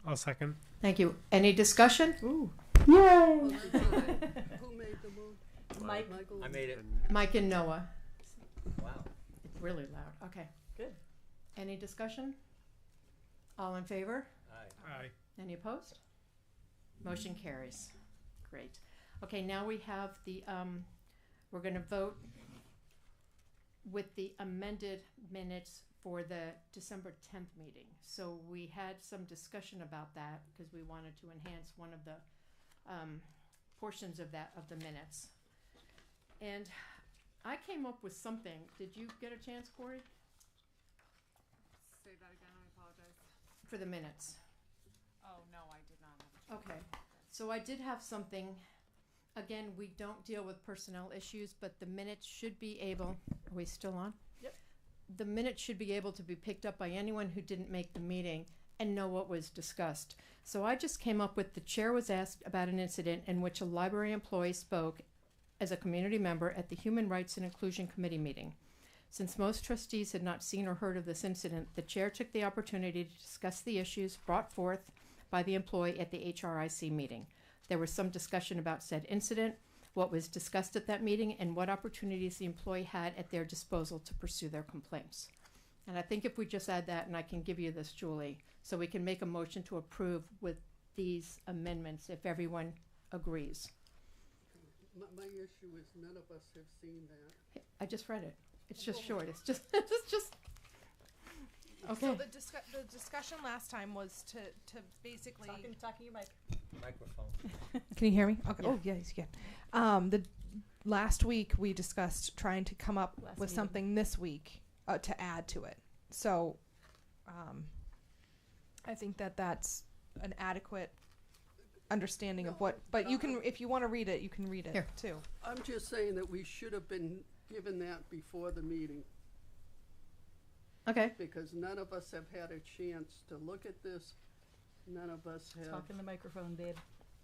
I'll second. Thank you. Any discussion? Ooh. Yay! Who made the move? Mike. Michael? I made it. Mike and Noah. Wow. It's really loud. Okay. Good. Any discussion? All in favor? Aye. Aye. Any opposed? Motion carries. Great. Okay, now we have the, we're gonna vote with the amended minutes for the December 10th meeting. So we had some discussion about that because we wanted to enhance one of the portions of the minutes. And I came up with something. Did you get a chance, Corey? Say that again, I apologize. For the minutes. Oh, no, I did not have a chance. Okay, so I did have something. Again, we don't deal with personnel issues, but the minutes should be able, are we still on? Yep. The minutes should be able to be picked up by anyone who didn't make the meeting and know what was discussed. So I just came up with, the chair was asked about an incident in which a library employee spoke as a community member at the Human Rights and Inclusion Committee meeting. Since most trustees had not seen or heard of this incident, the chair took the opportunity to discuss the issues brought forth by the employee at the HRIC meeting. There was some discussion about said incident, what was discussed at that meeting, and what opportunities the employee had at their disposal to pursue their complaints. And I think if we just add that, and I can give you this, Julie, so we can make a motion to approve with these amendments if everyone agrees. My issue is none of us have seen that. I just read it. It's just short. It's just, it's just. Okay. So the discussion last time was to basically. Talking your mic. Microphone. Can you hear me? Okay. Yeah. Oh, yes, you can. The last week we discussed trying to come up with something this week to add to it. So, I think that's an adequate understanding of what. But you can, if you want to read it, you can read it Here. too. I'm just saying that we should have been given that before the meeting, Okay. because none of us have had a chance to look at this. None of us have. Talk in the microphone, babe.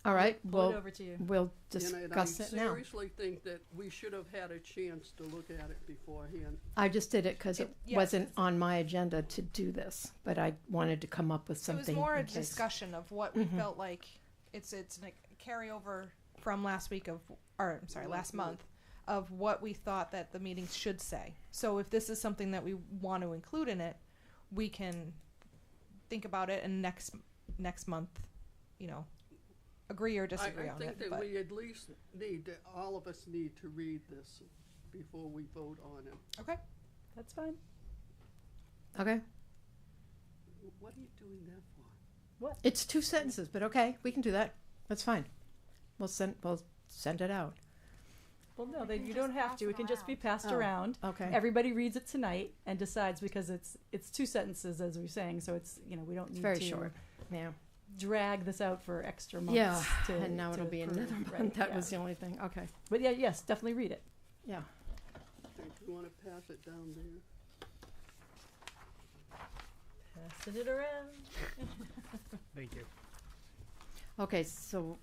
All right. Pull it Well, over to you. we'll And discuss it I now. seriously think that we should have had a chance to look at it beforehand. I just did it because it Yes, wasn't on my agenda to do this, but I wanted to come up with So it something. was more a in case. discussion of what we felt like it's a carryover from last week last month of what we thought that the meeting should say. So if this is something that we want to include in it, we can think about it and next month, agree or disagree I on think it. that But we at least all of us need to read this before we vote on it. okay. That's fine. Okay. What are you doing that for? It's 2 sentences, but okay, we can do that. That's fine. We'll send it out. Well, no, We can you just don't have pass to. It it can just be around. passed Oh, around. Okay. Everybody reads it tonight and decides because it's 2 sentences as we're saying. So it's we don't It's need very to short. Yeah. drag this out for extra months. Yeah. to, And now to it'll be approve. another month. Right, That yeah. was the only thing. Okay. But yeah, yes, definitely read it. Yeah. Think you want to pass it down there? Passing it around. Thank you. Okay. So,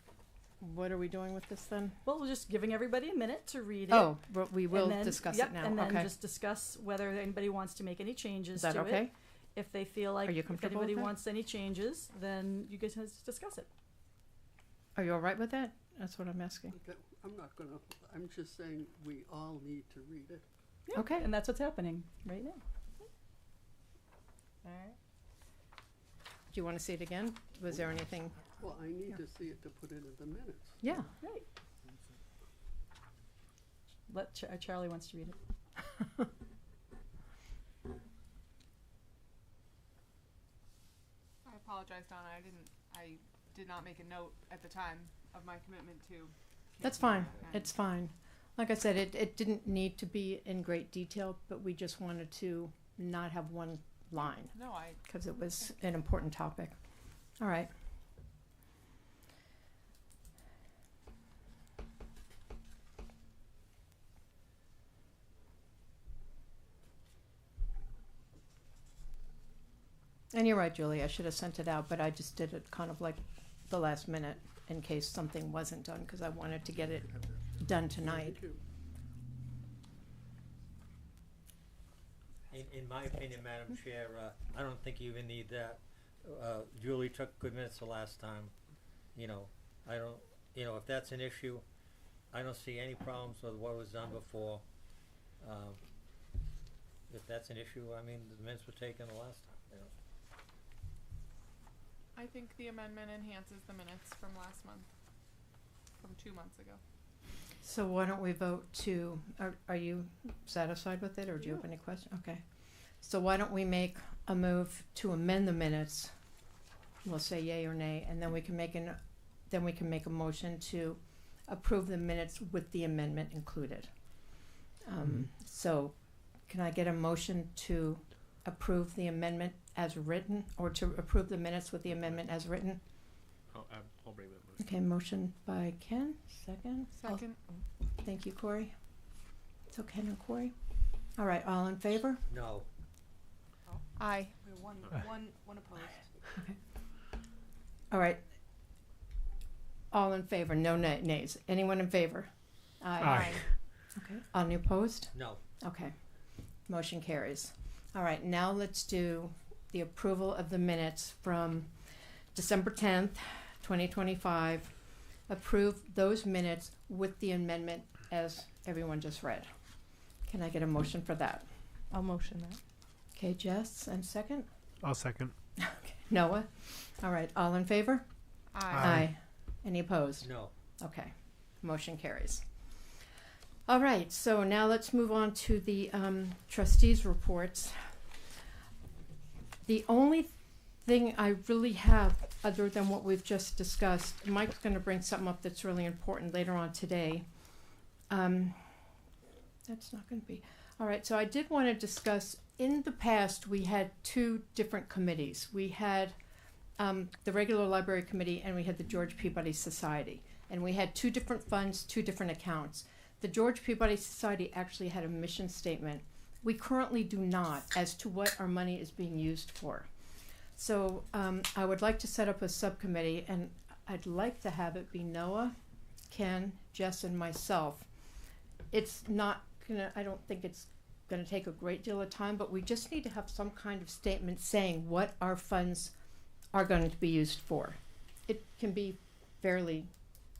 what are we doing with this then? Well, we're just giving everybody a minute to read it. Oh, but we will and then, discuss yep, it now. And then Okay. just discuss whether anybody wants to make any changes Is that to okay? it. If they feel like Are you if comfortable anybody with that? wants any changes, then you guys just discuss it. Are you all right with that? That's what I'm asking. Okay, I'm just saying we all need to read it. Yeah, Okay. And that's what's happening right now. All right. Do you want to see it again? Was there anything? Well, I need to see it to put it in the minutes. Yeah. Right. Charlie wants to read it. I apologize, Donna. I did not make a note at the time of my commitment to. That's cancel fine. that, and It's fine. Like I said, it didn't need to be in great detail, but we just wanted to not have one line No, because it was an important topic. All right. And you're right, Julie. I should have sent it out, but I just did it kind of like the last minute in case something wasn't done because I wanted to get it done tonight. Thank you. In my opinion, Madam Chair, I don't think you even need that. Julie took good minutes the last time. You know, I don't, you know, if that's an issue, I don't see any problems with what was done before. If that's an issue, I mean, the minutes were taken the last time, you know. I think the amendment enhances the minutes from last month, from 2 months ago. So why don't we vote to, are you satisfied with it, or do you have any questions? Okay. So why don't we make a move to amend the minutes? We'll say yay or nay, and then we can make a motion to approve the minutes with the amendment included. So can I get a motion to approve the amendment as written, or to approve the minutes with the amendment as written? I'll bring that motion. Okay, motion by Ken, second. Second. Thank you, Corey. So Ken and Corey. All right, all in favor? No. Aye. We one opposed. All right. All in favor, no nays. Anyone in favor? Aye. Okay, any opposed? No. Okay, motion carries. All right, now let's do the approval of the minutes from December 10th, 2025. Approve those minutes with the amendment as everyone just read. Can I get a motion for that? I'll motion that. Okay, Jess, and second? I'll second. Okay, Noah? All right, all in favor? Aye. Any opposed? No. Okay, motion carries. All right, so now let's move on to the trustees' reports. The only thing I really have, other than what we've just discussed, Mike's going to bring something up that's really important later on today. That's not going to be. All right, so I did want to discuss, in the past, we had two different committees. We had the regular library committee, and we had the George Peabody Society. And we had two different funds, two different accounts. The George Peabody Society actually had a mission statement. We currently do not, as to what our money is being used for. So I would like to set up a subcommittee, and I'd like to have it be Noah, Ken, Jess, and myself. It's not gonna, I don't think it's gonna take a great deal of time, but we just need to have some kind of statement saying what our funds are going to be used for. It can be fairly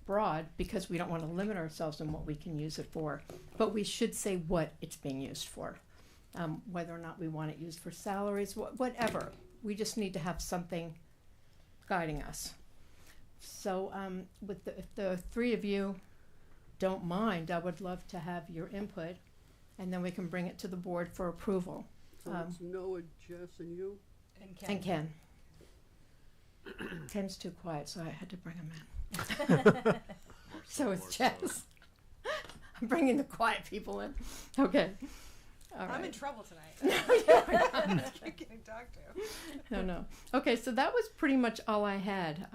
broad because we don't want to limit ourselves in what we can use it for, but we should say what it's being used for, whether or not we want it used for salaries, whatever. We just need to have something guiding us. So if the three of you don't mind, I would love to have your input, and then we can bring it to the board for approval. So it's Noah, Jess, and you? And Ken. Ken's too quiet, so I had to bring him in. So it's Jess. I'm bringing the quiet people in. Okay. All right. I'm in trouble tonight. I keep getting talked to. No. Okay, so that was pretty much all I had.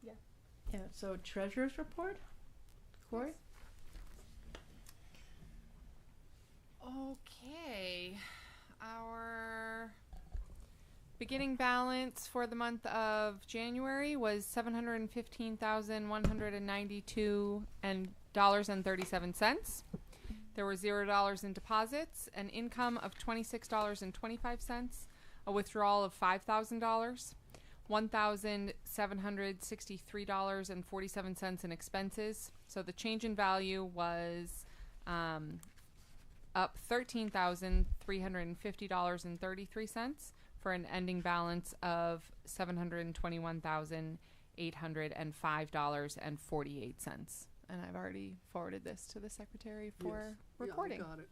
Yeah, so treasurer's report? Corey? Okay. Our beginning balance for the month of January was $715,192.37. There were $0 in deposits, an income of $26.25, a withdrawal of $5,000, $1,763.47 in expenses. So the change in value was up $13,350.33 for an ending balance of $721,805.48. And I've already forwarded this to the secretary for recording. Yeah, I got it.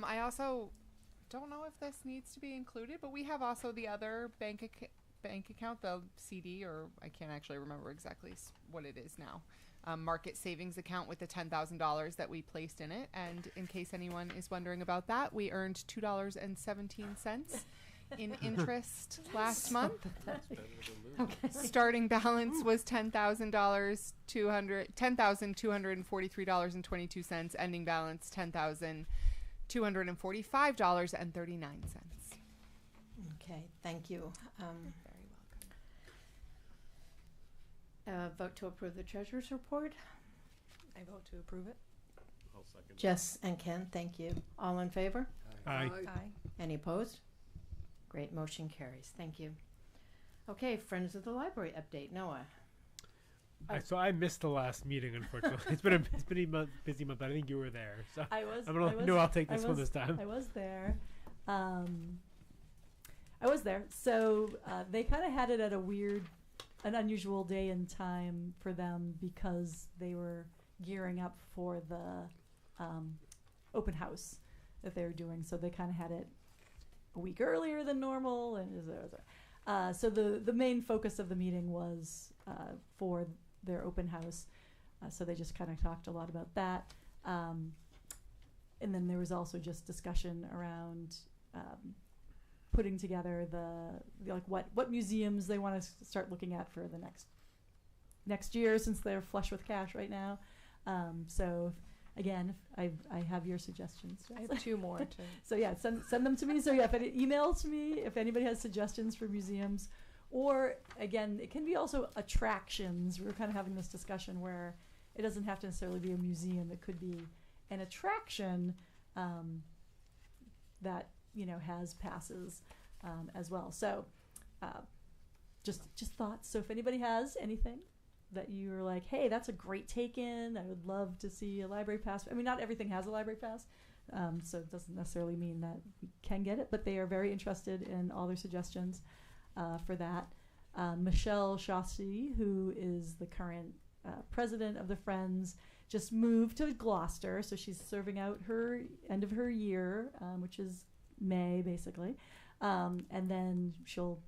I also don't know if this needs to be included, but we have also the other bank account, the CD, or I can't actually remember exactly what it is now. Market savings account with the $10,000 that we placed in it. And in case anyone is wondering about that, we earned $2.17 in interest last month. Okay. Starting balance was $10,243.22. Ending balance $10,245.39. Okay, thank you. Very welcome. Vote to approve the treasurer's report. I vote to approve it. I'll second. Jess and Ken, thank you. All in favor? Aye. Aye. Any opposed? Great, motion carries. Thank you. Okay, Friends of the Library update. Noah. So I missed the last meeting, unfortunately. It's been a busy month, but I think you were there. So I'll take this one this time. I was there. So they kind of had it at an unusual day and time for them because they were gearing up for the open house that they were doing. So they kind of had it a week earlier than normal, and so the main focus of the meeting was for their open house. So they just kind of talked a lot about that. And then there was also just discussion around putting together what museums they want to start looking at for the next year, since they're flush with cash right now. So again, if I have your suggestions. I have 2 more. So yeah, send them to me. So yeah, email to me if anybody has suggestions for museums. Or again, it can be also attractions. We were kind of having this discussion where it doesn't have to necessarily be a museum. It could be an attraction that has passes as well. So just thoughts. So if anybody has anything that you're like, hey, that's a great take-in, I would love to see a library pass. I mean, not everything has a library pass, so it doesn't necessarily mean that we can get it, but they are very interested in all their suggestions for that. Michelle Chaussee, who is the current president of the Friends, just moved to Gloucester, so she's serving out her end of her year, which is May, basically, and then she'll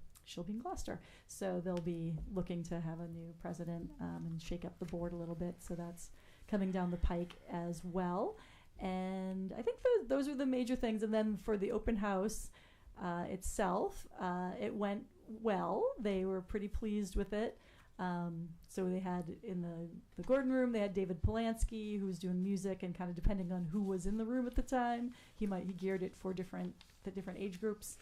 be in Gloucester. So they'll be looking to have a new president and shake up the board a little bit. So that's coming down the pike as well. And I think those are the major things. And then for the open house itself, it went well. They were pretty pleased with it. So they had in the Gordon room, they had David Polanski, who was doing music, and kind of depending on who was in the room at the time, he geared it for the different age groups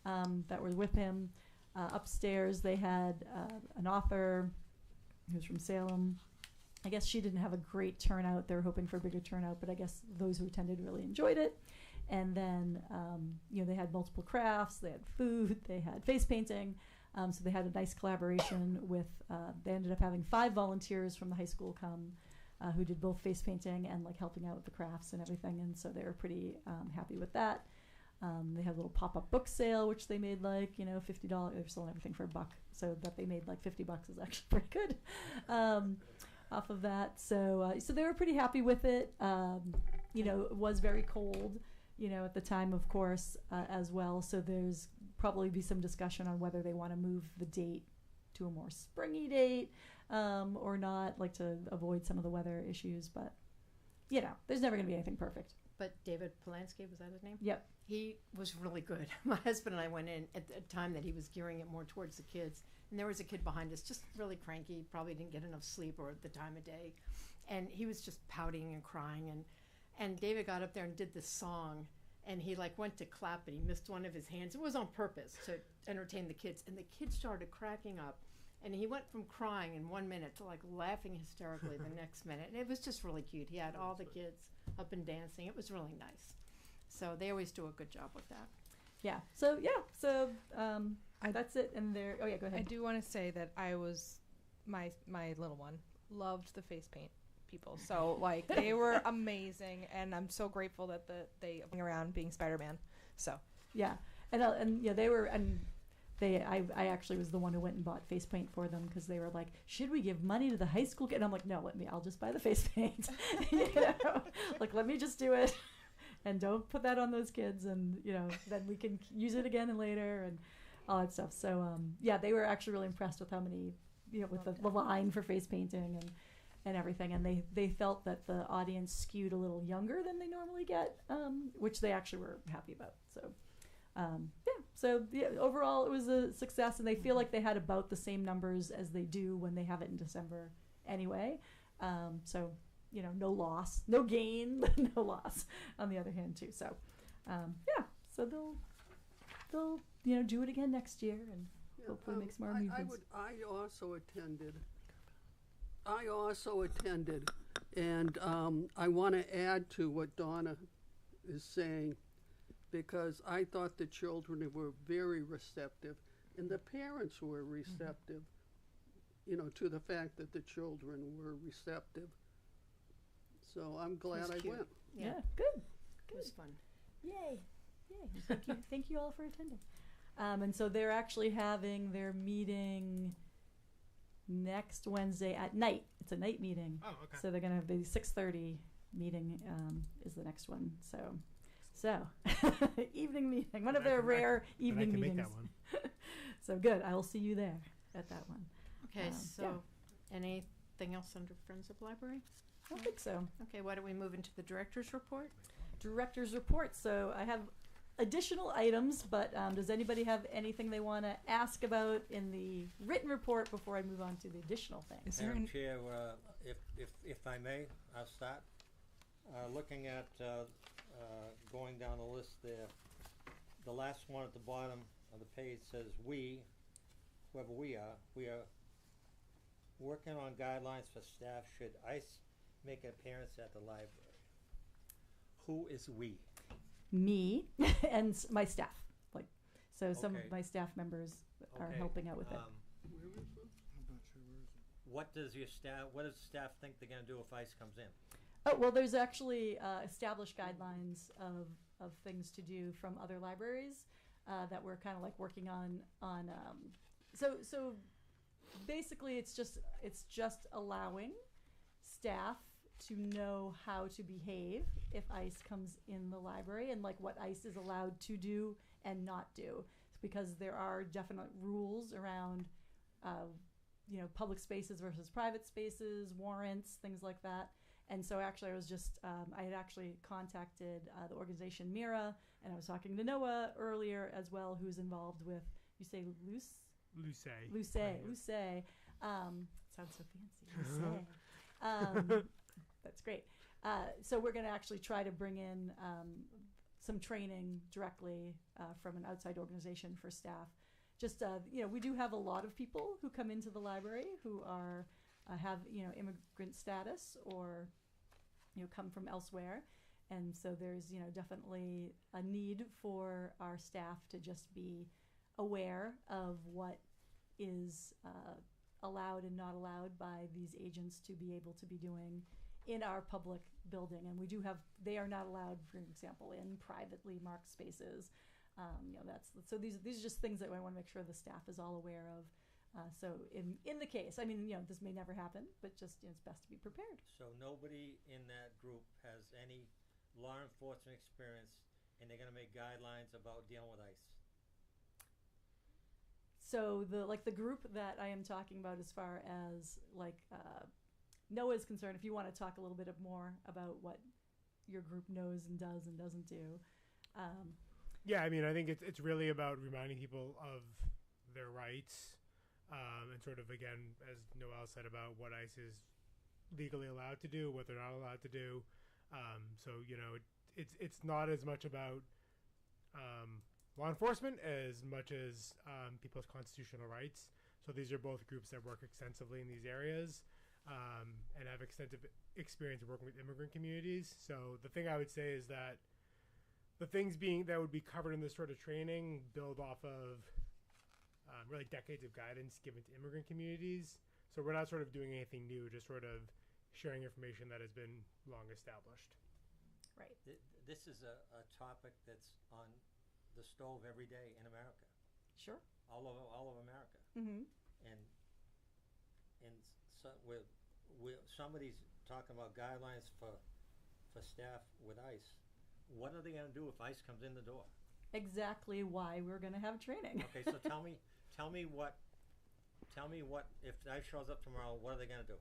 that were with him. Upstairs, they had an author who was from Salem. I guess she didn't have a great turnout. They were hoping for a bigger turnout, but I guess those who attended really enjoyed it. And then, they had multiple crafts, they had food, they had face painting. So they had a nice collaboration with, they ended up having 5 volunteers from the high school come who did both face painting and helping out with the crafts and everything. And so they were pretty happy with that. They had a little pop-up book sale, which they made $50. They're selling everything for $1, so that they made $50 is actually pretty good off of that. So they were pretty happy with it. It was very cold, at the time, of course, as well. So there's probably be some discussion on whether they want to move the date to a more springy date or not, to avoid some of the weather issues. But, there's never going to be anything perfect. But David Polanski, was that his name? Yep. He was really good. My husband and I went in at the time that he was gearing it more towards the kids. And there was a kid behind us, just really cranky, probably didn't get enough sleep or at the time of day. And he was just pouting and crying. And David got up there and did this song. And he went to clap, and he missed one of his hands. It was on purpose to entertain the kids. And the kids started cracking up. And he went from crying in 1 minute to laughing hysterically the next minute. And it was just really cute. He had all the kids up and dancing. It was really nice. So they always do a good job with that. Yeah. So that's it. And there. Oh yeah, go ahead. I do want to say that I was my little one loved the face paint people. So they were amazing, and I'm so grateful that they hung around being Spider-Man. So yeah, and they were and. I actually was the one who went and bought face paint for them because they were like, should we give money to the high school kid? And I'm like, no, I'll just buy the face paint. Let me just do it and don't put that on those kids. And, then we can use it again and later and all that stuff. So, they were actually really impressed with how many, with the line for face painting and everything. And they felt that the audience skewed a little younger than they normally get, which they actually were happy about. So. Overall it was a success, and they feel like they had about the same numbers as they do when they have it in December anyway. No loss, no gain, but no loss on the other hand too. So, so they'll do it again next year and hopefully make some more movements. I also attended, and I want to add to what Donna is saying, because I thought the children were very receptive, and the parents were receptive, you know, to the fact that the children were receptive. So I'm glad I went. Yeah, good. It was fun. Yay. Thank you all for attending. And so they're actually having their meeting next Wednesday at night. It's a night meeting. Oh, okay. So they're going to have the 6:30 meeting is the next one. So evening meeting, one of their rare evening meetings. Make that one. So good. I will see you there at that one. Okay, so anything else under Friends of Library? I don't think so. Okay, why don't we move into the director's report? Director's report. So I have additional items, but does anybody have anything they want to ask about in the written report before I move on to the additional things? Madam Chair, if I may, I'll start. Looking at going down the list there, the last one at the bottom of the page says whoever we are working on guidelines for staff should ICE make an appearance at the library. Who is we? Me and my staff. Some of Okay. my staff members are Okay, helping out with it. Where is it? What does the staff think they're gonna do if ICE comes in? Oh, well, there's actually established guidelines of things to do from other libraries that we're kind of like working on. So basically, it's just allowing staff to know how to behave if ICE comes in the library and like what ICE is allowed to do and not do, because there are definite rules around public spaces versus private spaces, warrants, things like that. And so actually I was just, I had actually contacted the organization Mira, and I was talking to Noah earlier as well, who's involved with, you say Luce? Luce. Sounds so fancy. Luce. That's great. So we're going to actually try to bring in some training directly from an outside organization for staff. Just, we do have a lot of people who come into the library who are have immigrant status or come from elsewhere, and so there's definitely a need for our staff to just be aware of what is allowed and not allowed by these agents to be able to be doing in our public building. And they are not allowed, for example, in privately marked spaces. So these are just things that I want to make sure the staff is all aware of. So in the case, this may never happen, but just it's best to be prepared. So nobody in that group has any law enforcement experience, and they're going to make guidelines about dealing with ICE. So the group that I am talking about, as far as Noah is concerned, if you want to talk a little bit more about what your group knows and does and doesn't do. Yeah, I think it's really about reminding people of their rights, and sort of, again, as Noelle said, about what ICE is legally allowed to do, what they're not allowed to do. It's not as much about law enforcement as much as people's constitutional rights. So these are both groups that work extensively in these areas and have extensive experience working with immigrant communities. So the thing I would say is that the things that would be covered in this sort of training build off of really decades of guidance given to immigrant communities. So we're not sort of doing anything new, just sort of sharing information that has been long established. Right. This is a topic that's on the stove every day in America. Sure. All over America. Mm-hmm. And so somebody's talking about guidelines for staff with ICE. What are they going to do if ICE comes in the door? Exactly why we're going to have training. Okay, so tell me what if ICE shows up tomorrow, what are they going to do?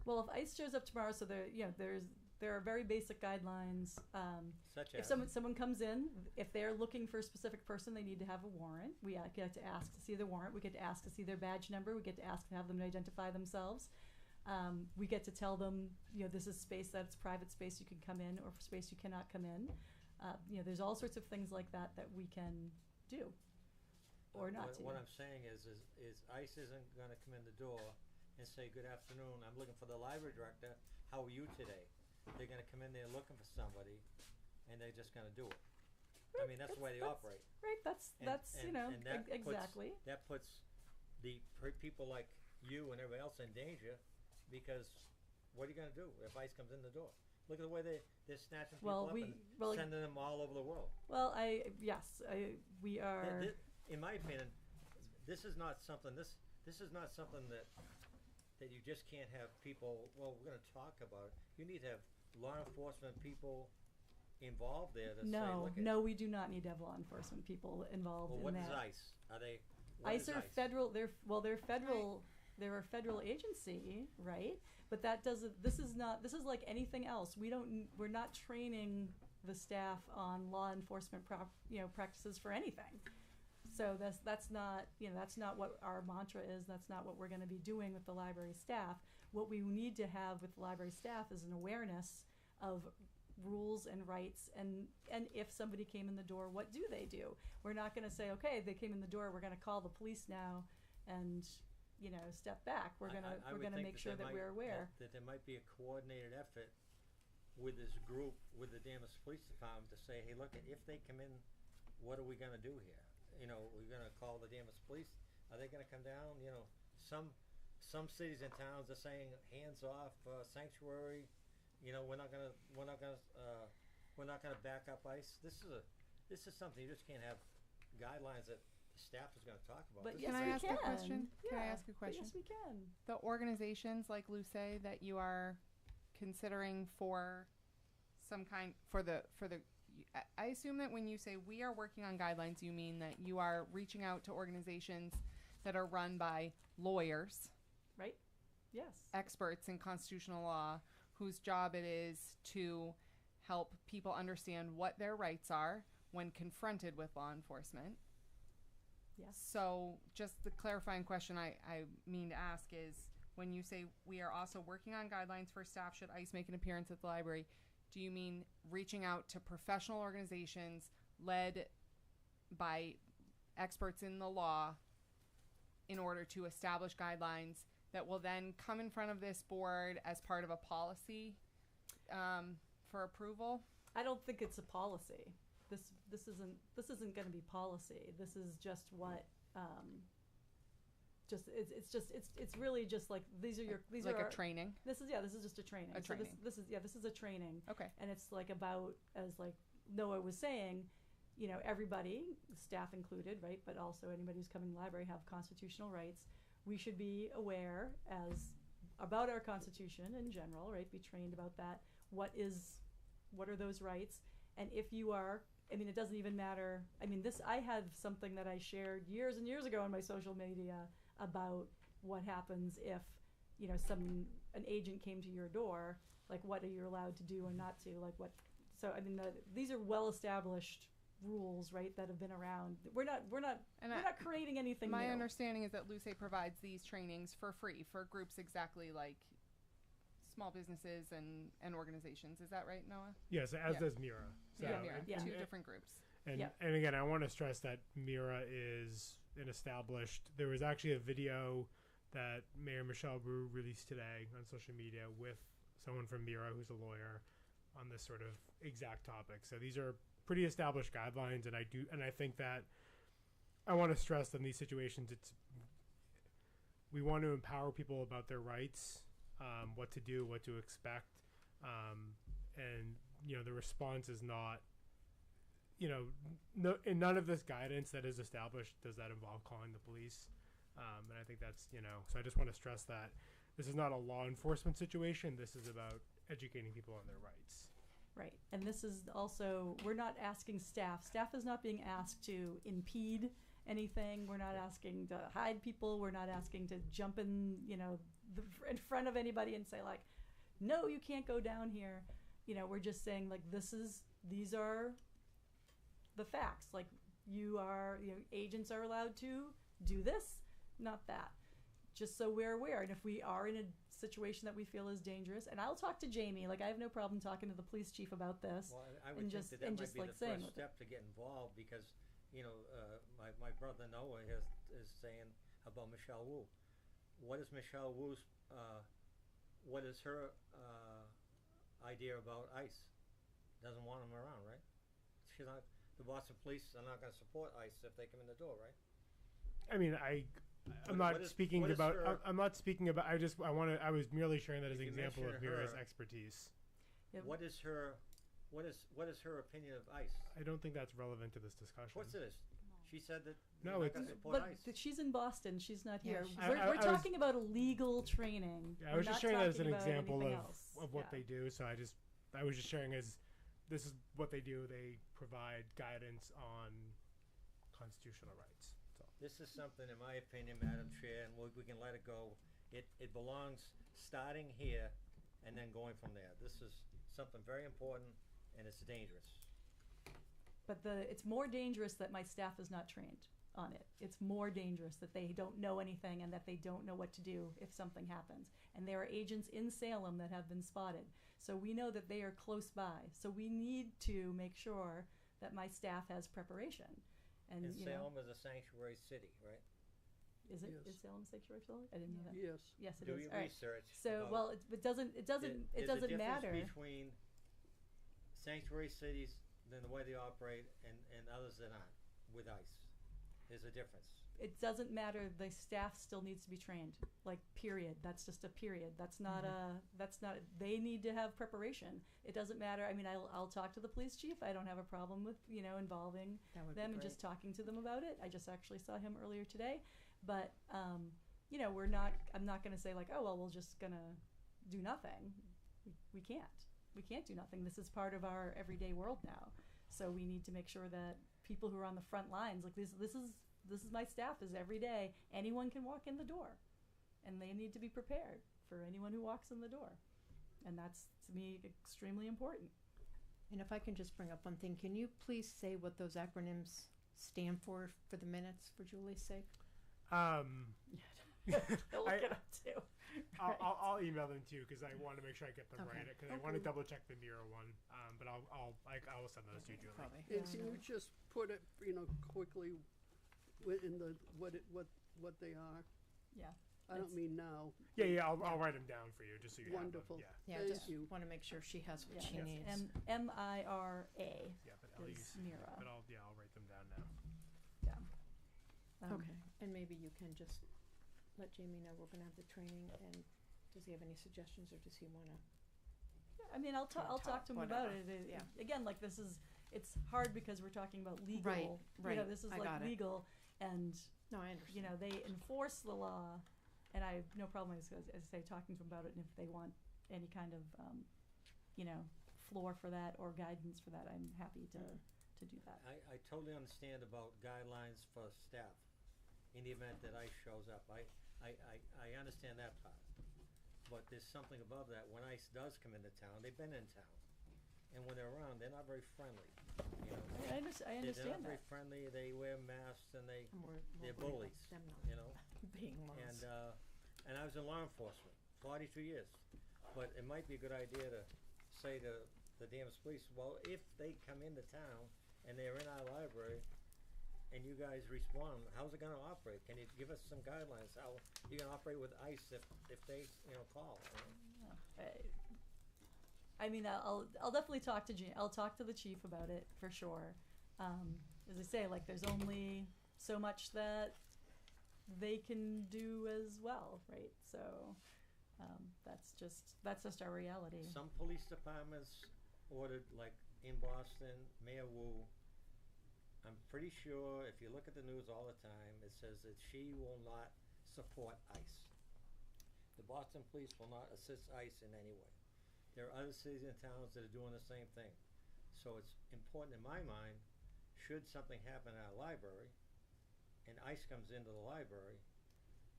Well, if ICE shows up tomorrow, so there are very basic guidelines. Such if as? someone comes in, if they're looking for a specific person, they need to have a warrant. We get to ask to see their warrant. We get to ask to see their badge number. We get to ask to have them identify themselves. We get to tell them, this is space that's private space you can come in, or space you cannot come in. There's all sorts of things like that we can do, or not do. What I'm saying is ICE isn't going to come in the door and say, "Good afternoon, I'm looking for the library director. How are you today?" They're going to come in there looking for somebody, and they're just going to do it. I mean, that's the way they operate. Right. That's And- you and- know and that puts- exactly. That puts the people like you and everybody else in danger, because what are you going to do if ICE comes in the door? Look at the way they're snatching people Well, up and sending them all over the world. Well, we are. In my opinion, this is not something. This is not something that you just can't have people. Well, we're going to talk about it. You need to have law enforcement people involved there to say, look at. No, we do not need to have law enforcement people involved Well, in what that. is ICE? Are they? What ICE is are federal. They're federal. They're a federal agency, right? But that doesn't. This is not. This is like anything else. We're not training the staff on law enforcement practices for anything. So that's not what our mantra is. That's not what we're going to be doing with the library staff. What we need to have with the library staff is an awareness of rules and rights, and if somebody came in the door, what do they do? We're not going to say, okay, they came in the door, we're going to call the police now and step back. We're going to make sure that we're aware that there might be a coordinated effort with this group, with the Danvers Police Department, to say, hey, look, if they come in, what are we going to do here? We're going to call the Danvers Police. Are they going to come down? Some cities and towns are saying hands off, sanctuary. We're not gonna back up ICE. This is something you just can't have guidelines that the staff is going to talk about. But This yes, Can I we ask can. a question? Yeah, Can I ask a but question? yes, we can. The organizations like Luce that you are considering for some kind for the I assume that when you say we are working on guidelines, you mean that you are reaching out to organizations that are run by lawyers, Right? Yes. experts in constitutional law, whose job it is to help people understand what their rights are when confronted with law enforcement. Yes. So just the clarifying question I mean to ask is, when you say we are also working on guidelines for staff should ICE make an appearance at the library, do you mean reaching out to professional organizations led by experts in the law in order to establish guidelines that will then come in front of this board as part of a policy for approval? I don't think it's a policy. This isn't going to be policy. This is just what it's really just like these are a training. This is just a training. A training. This is a training. Okay. And it's like about, as like Noah was saying, everybody, staff included, right, but also anybody who's coming to the library have constitutional rights. We should be aware about our Constitution in general, right? Be trained about that. What are those rights? And if you are, it doesn't even matter. I had something that I shared years and years ago on my social media about what happens if, an agent came to your door, like what are you allowed to do or not to, like what. So these are well established rules, right, that have been around. We're not creating anything My new. understanding is that Luce provides these trainings for free for groups exactly like small businesses and organizations. Is that right, Noah? Yes, as Yeah. does Mira. So, Mira, yeah. two different groups. And, Yeah. and again, I want to stress that Mira is an established. There was actually a video that Mayor Michelle Wu released today on social media with someone from Mira who's a lawyer on this sort of exact topic. So these are pretty established guidelines, and I think that I want to stress that in these situations, we want to empower people about their rights, what to do, what to expect, and the response is not. In none of this guidance that is established does that involve calling the police. And I think that's, so I just want to stress that this is not a law enforcement situation. This is about educating people on their rights. Right. And this is also, we're not asking staff. Staff is not being asked to impede anything. We're not asking to hide people. We're not asking to jump in, in front of anybody and say like, no, you can't go down here. We're just saying like, these are the facts. Like agents are allowed to do this, not that. Just so we're aware. And if we are in a situation that we feel is dangerous, and I'll talk to Jamie, like I have no problem talking to the police chief about this. Well, I would and think just, that and might just be like the saying first step to get involved, because my brother Noah is saying about Michelle Wu. What is Michelle Wu's? What is her idea about ICE? Doesn't want them around, right? She's not. the Boston Police are not gonna support ICE if they come in the door, right? I mean, I'm not what is- speaking what is about. her- I'm not speaking about. I was merely sharing that as an You example of mentioned Mira's her. expertise. Yeah, What is her opinion of ICE? I don't think that's relevant to this Of discussion. course it is. She said that No, they're not it's- gonna support but ICE. she's in Boston. She's not Yeah, here. she's- We're I was- talking about a legal training. Yeah, I We're was just not sharing that as an talking about example anything of, else. of what Yeah. they do. So I was just sharing as this is what they do. They provide guidance on constitutional rights. So This is something, in my opinion, Madam Chair, and we can let it go. It belongs starting here and then going from there. This is something very important, and it's dangerous. But it's more dangerous that my staff is not trained on it. It's more dangerous that they don't know anything and that they don't know what to do if something happens. And there are agents in Salem that have been spotted. So we know that they are close by. So we need to make sure that my staff has preparation. And, And you know, Salem is a sanctuary city, right? is it Yes. is Salem a sanctuary facility? I didn't know that. Yes. Yes, it Do is. your All right. research. So about- well, it doesn't There's matter. a difference between sanctuary cities than the way they operate and others that aren't with ICE. There's a difference. It doesn't matter. The staff still needs to be trained. Like, period. That's just a period. That's not they need to have preparation. It doesn't matter. I mean, I'll talk to the police chief. I don't have a problem with, involving That would them be and great. just talking to them about it. I just actually saw him earlier today. But, I'm not going to say like, oh, well, we're just going to do nothing. We can't. We can't do nothing. This is part of our everyday world now. So we need to make sure that people who are on the front lines, like this is my staff, is every day. Anyone can walk in the door, and they need to be prepared for anyone who walks in the door, and that's, to me, extremely important. And if I can just bring up one thing, can you please say what those acronyms stand for the minutes, for Julie's sake? They'll look it up too. I'll email them to you because I want to make sure I get them Okay. right. Because I want to double check the Mira one. But I will send those to you, Julie. Probably. And can you just put it, quickly in what they are? Yeah. I don't It's- mean now. Yeah. I'll write them down for you just so you Wonderful. have them. Yeah. Yeah, Thank just you. want to make sure she has what Yeah, she it's needs. MIRA Yeah. But I'll is Mira. But I'll write them down now. Yeah. Okay, and maybe you can just let Jamie know we're gonna have the training, and does he have any suggestions, or does he wanna? Yeah, I mean, I'll talk to him about whatever. it. Yeah. Again, like, it's hard because we're talking about legal. Right, right. This is I like got it. legal, and No, I understand. they enforce the law, and I have no problem, as I say, talking to them about it. And if they want any kind of, floor for that or guidance for that, I'm happy to do that. I totally understand about guidelines for staff in the event that ICE shows up. I understand that part. But there's something above that. When ICE does come into town, they've been in town. And when they're around, they're not very friendly. I They're not understand very that. friendly. They wear masks and I'm more they're worried about bullies, them not being lost. And I was in law enforcement, 42 years. But it might be a good idea to say to the Danvers police, well, if they come into town and they're in our library and you guys respond, how's it gonna operate? Can you give us some guidelines, how you gonna operate with ICE if they, call? I mean, I'll definitely talk to I'll talk to the chief about it for sure. As I say, like, there's only so much that they can do as well, right? So that's just our reality. Some police departments ordered, like in Boston, Mayor Wu, I'm pretty sure if you look at the news all the time, it says that she will not support ICE. The Boston police will not assist ICE in any way. There are other cities and towns that are doing the same thing. So it's important in my mind, should something happen at our library and ICE comes into the library,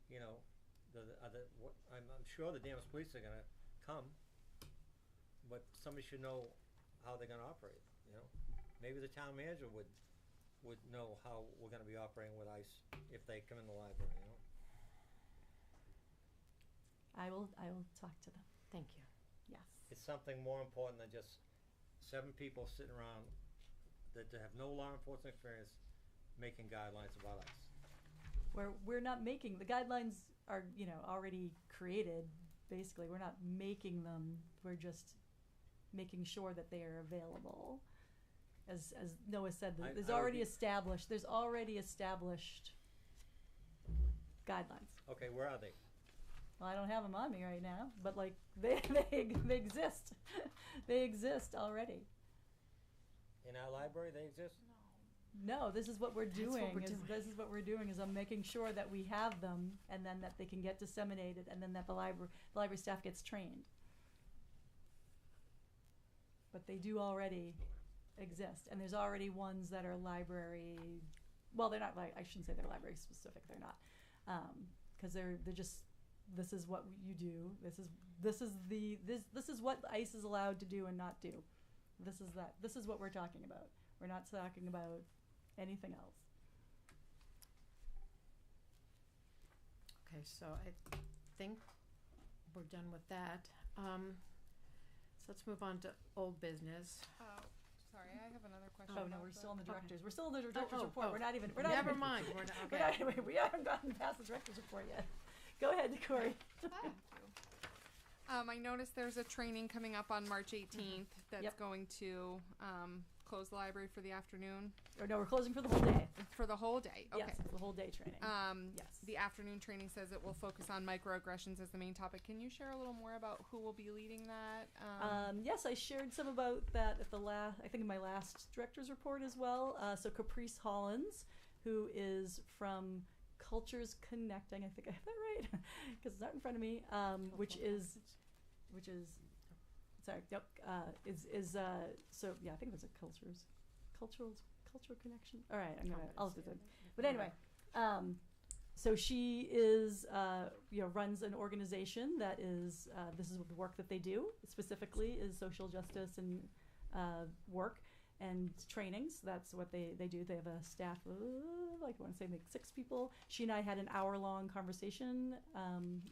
I'm sure the Danvers police are gonna come, but somebody should know how they're gonna operate, Maybe the town manager would know how we're gonna be operating with ICE if they come in the library, I will talk to them. Thank you. Yes. It's something more important than just 7 people sitting around that have no law enforcement experience making guidelines about ICE. We're not making the guidelines are already created. Basically, we're not making them. We're just making sure that they are available. as Noah said, I there's would already be- established. There's already established guidelines. Okay, where are they? Well, I don't have them on me right now, but like they exist. They exist already. In our library, they exist? No, this is what we're what doing. we're is doing. This is what we're doing. Is I'm making sure that we have them, and then that they can get disseminated, and then that the library staff gets trained. But they do already exist, and there's already ones that are library. Well, they're not like, I shouldn't say they're library specific. They're not, because they're just. This is what you do. This is what ICE is allowed to do and not do. This is that. This is what we're talking about. We're not talking about anything else. Okay, so I think we're done with that. So let's move on to old business. Oh, sorry, I have another question. Oh no, about we're still in the the- directors. We're still in the director's oh, report. oh. We're not even. We're not Never even, mind. We're not, We're okay. not, we haven't gotten past the director's report yet. Go ahead, Corey. I have to. I noticed there's a training coming up on March 18th that's Yep. going to close the library for the afternoon, Or no, we're closing for the whole day. for the whole day. Okay. Yes, the whole day training. Yes. The afternoon training says it will focus on microaggressions as the main topic. Can you share a little more about who will be leading that? Yes, I shared some about that at the I think in my last director's report as well. So Caprice Hollins, who is from Cultures Connecting, I think I have that right, because it's not in front of me, which is, sorry, yep, so yeah, I think it was a cultural connection. All right, I'll have to think. But anyway, so she is, runs an organization that is, this is the work that they do, specifically is social justice and work and trainings. That's what they do. They have a staff of, like I want to say like 6 people. She and I had an hour-long conversation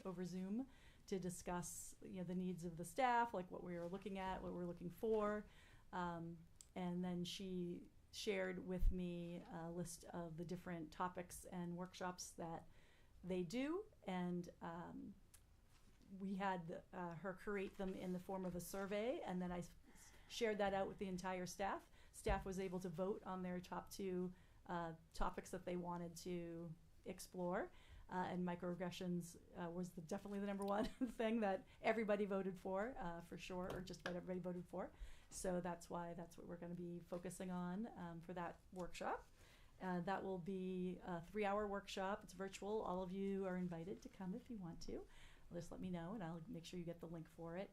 over Zoom to discuss the needs of the staff, like what we were looking at, what we're looking for. And then she shared with me a list of the different topics and workshops that they do, and we had her create them in the form of a survey, and then I shared that out with the entire staff. Staff was able to vote on their top 2 topics that they wanted to explore, and microaggressions was definitely the number 1 thing that everybody voted for sure, or just about everybody voted for. So that's what we're going to be focusing on for that workshop. That will be a 3-hour workshop. It's virtual. All of you are invited to come if you want to. Just let me know, and I'll make sure you get the link for it.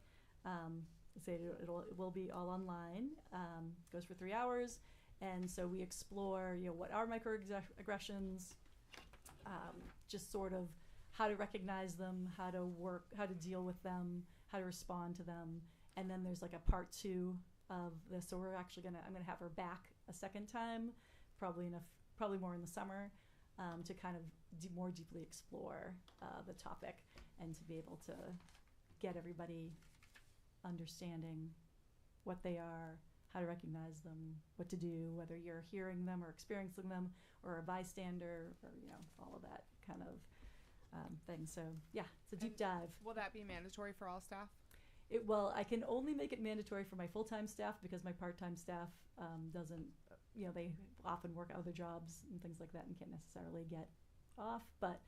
It will be all online. Goes for 3 hours, and so we explore what are microaggressions, just sort of how to recognize them, how to deal with them, how to respond to them. And then there's like a part 2 of this. So I'm gonna have her back a second time, probably more in the summer, to kind of more deeply explore the topic and to be able to get everybody understanding what they are, how to recognize them, what to do, whether you're hearing them or experiencing them, or a bystander, or all of that kind of thing. So yeah, it's a deep dive. Will that be mandatory for all staff? Well, I can only make it mandatory for my full-time staff because my part-time staff doesn't, they often work other jobs and things like that and can't necessarily get off, but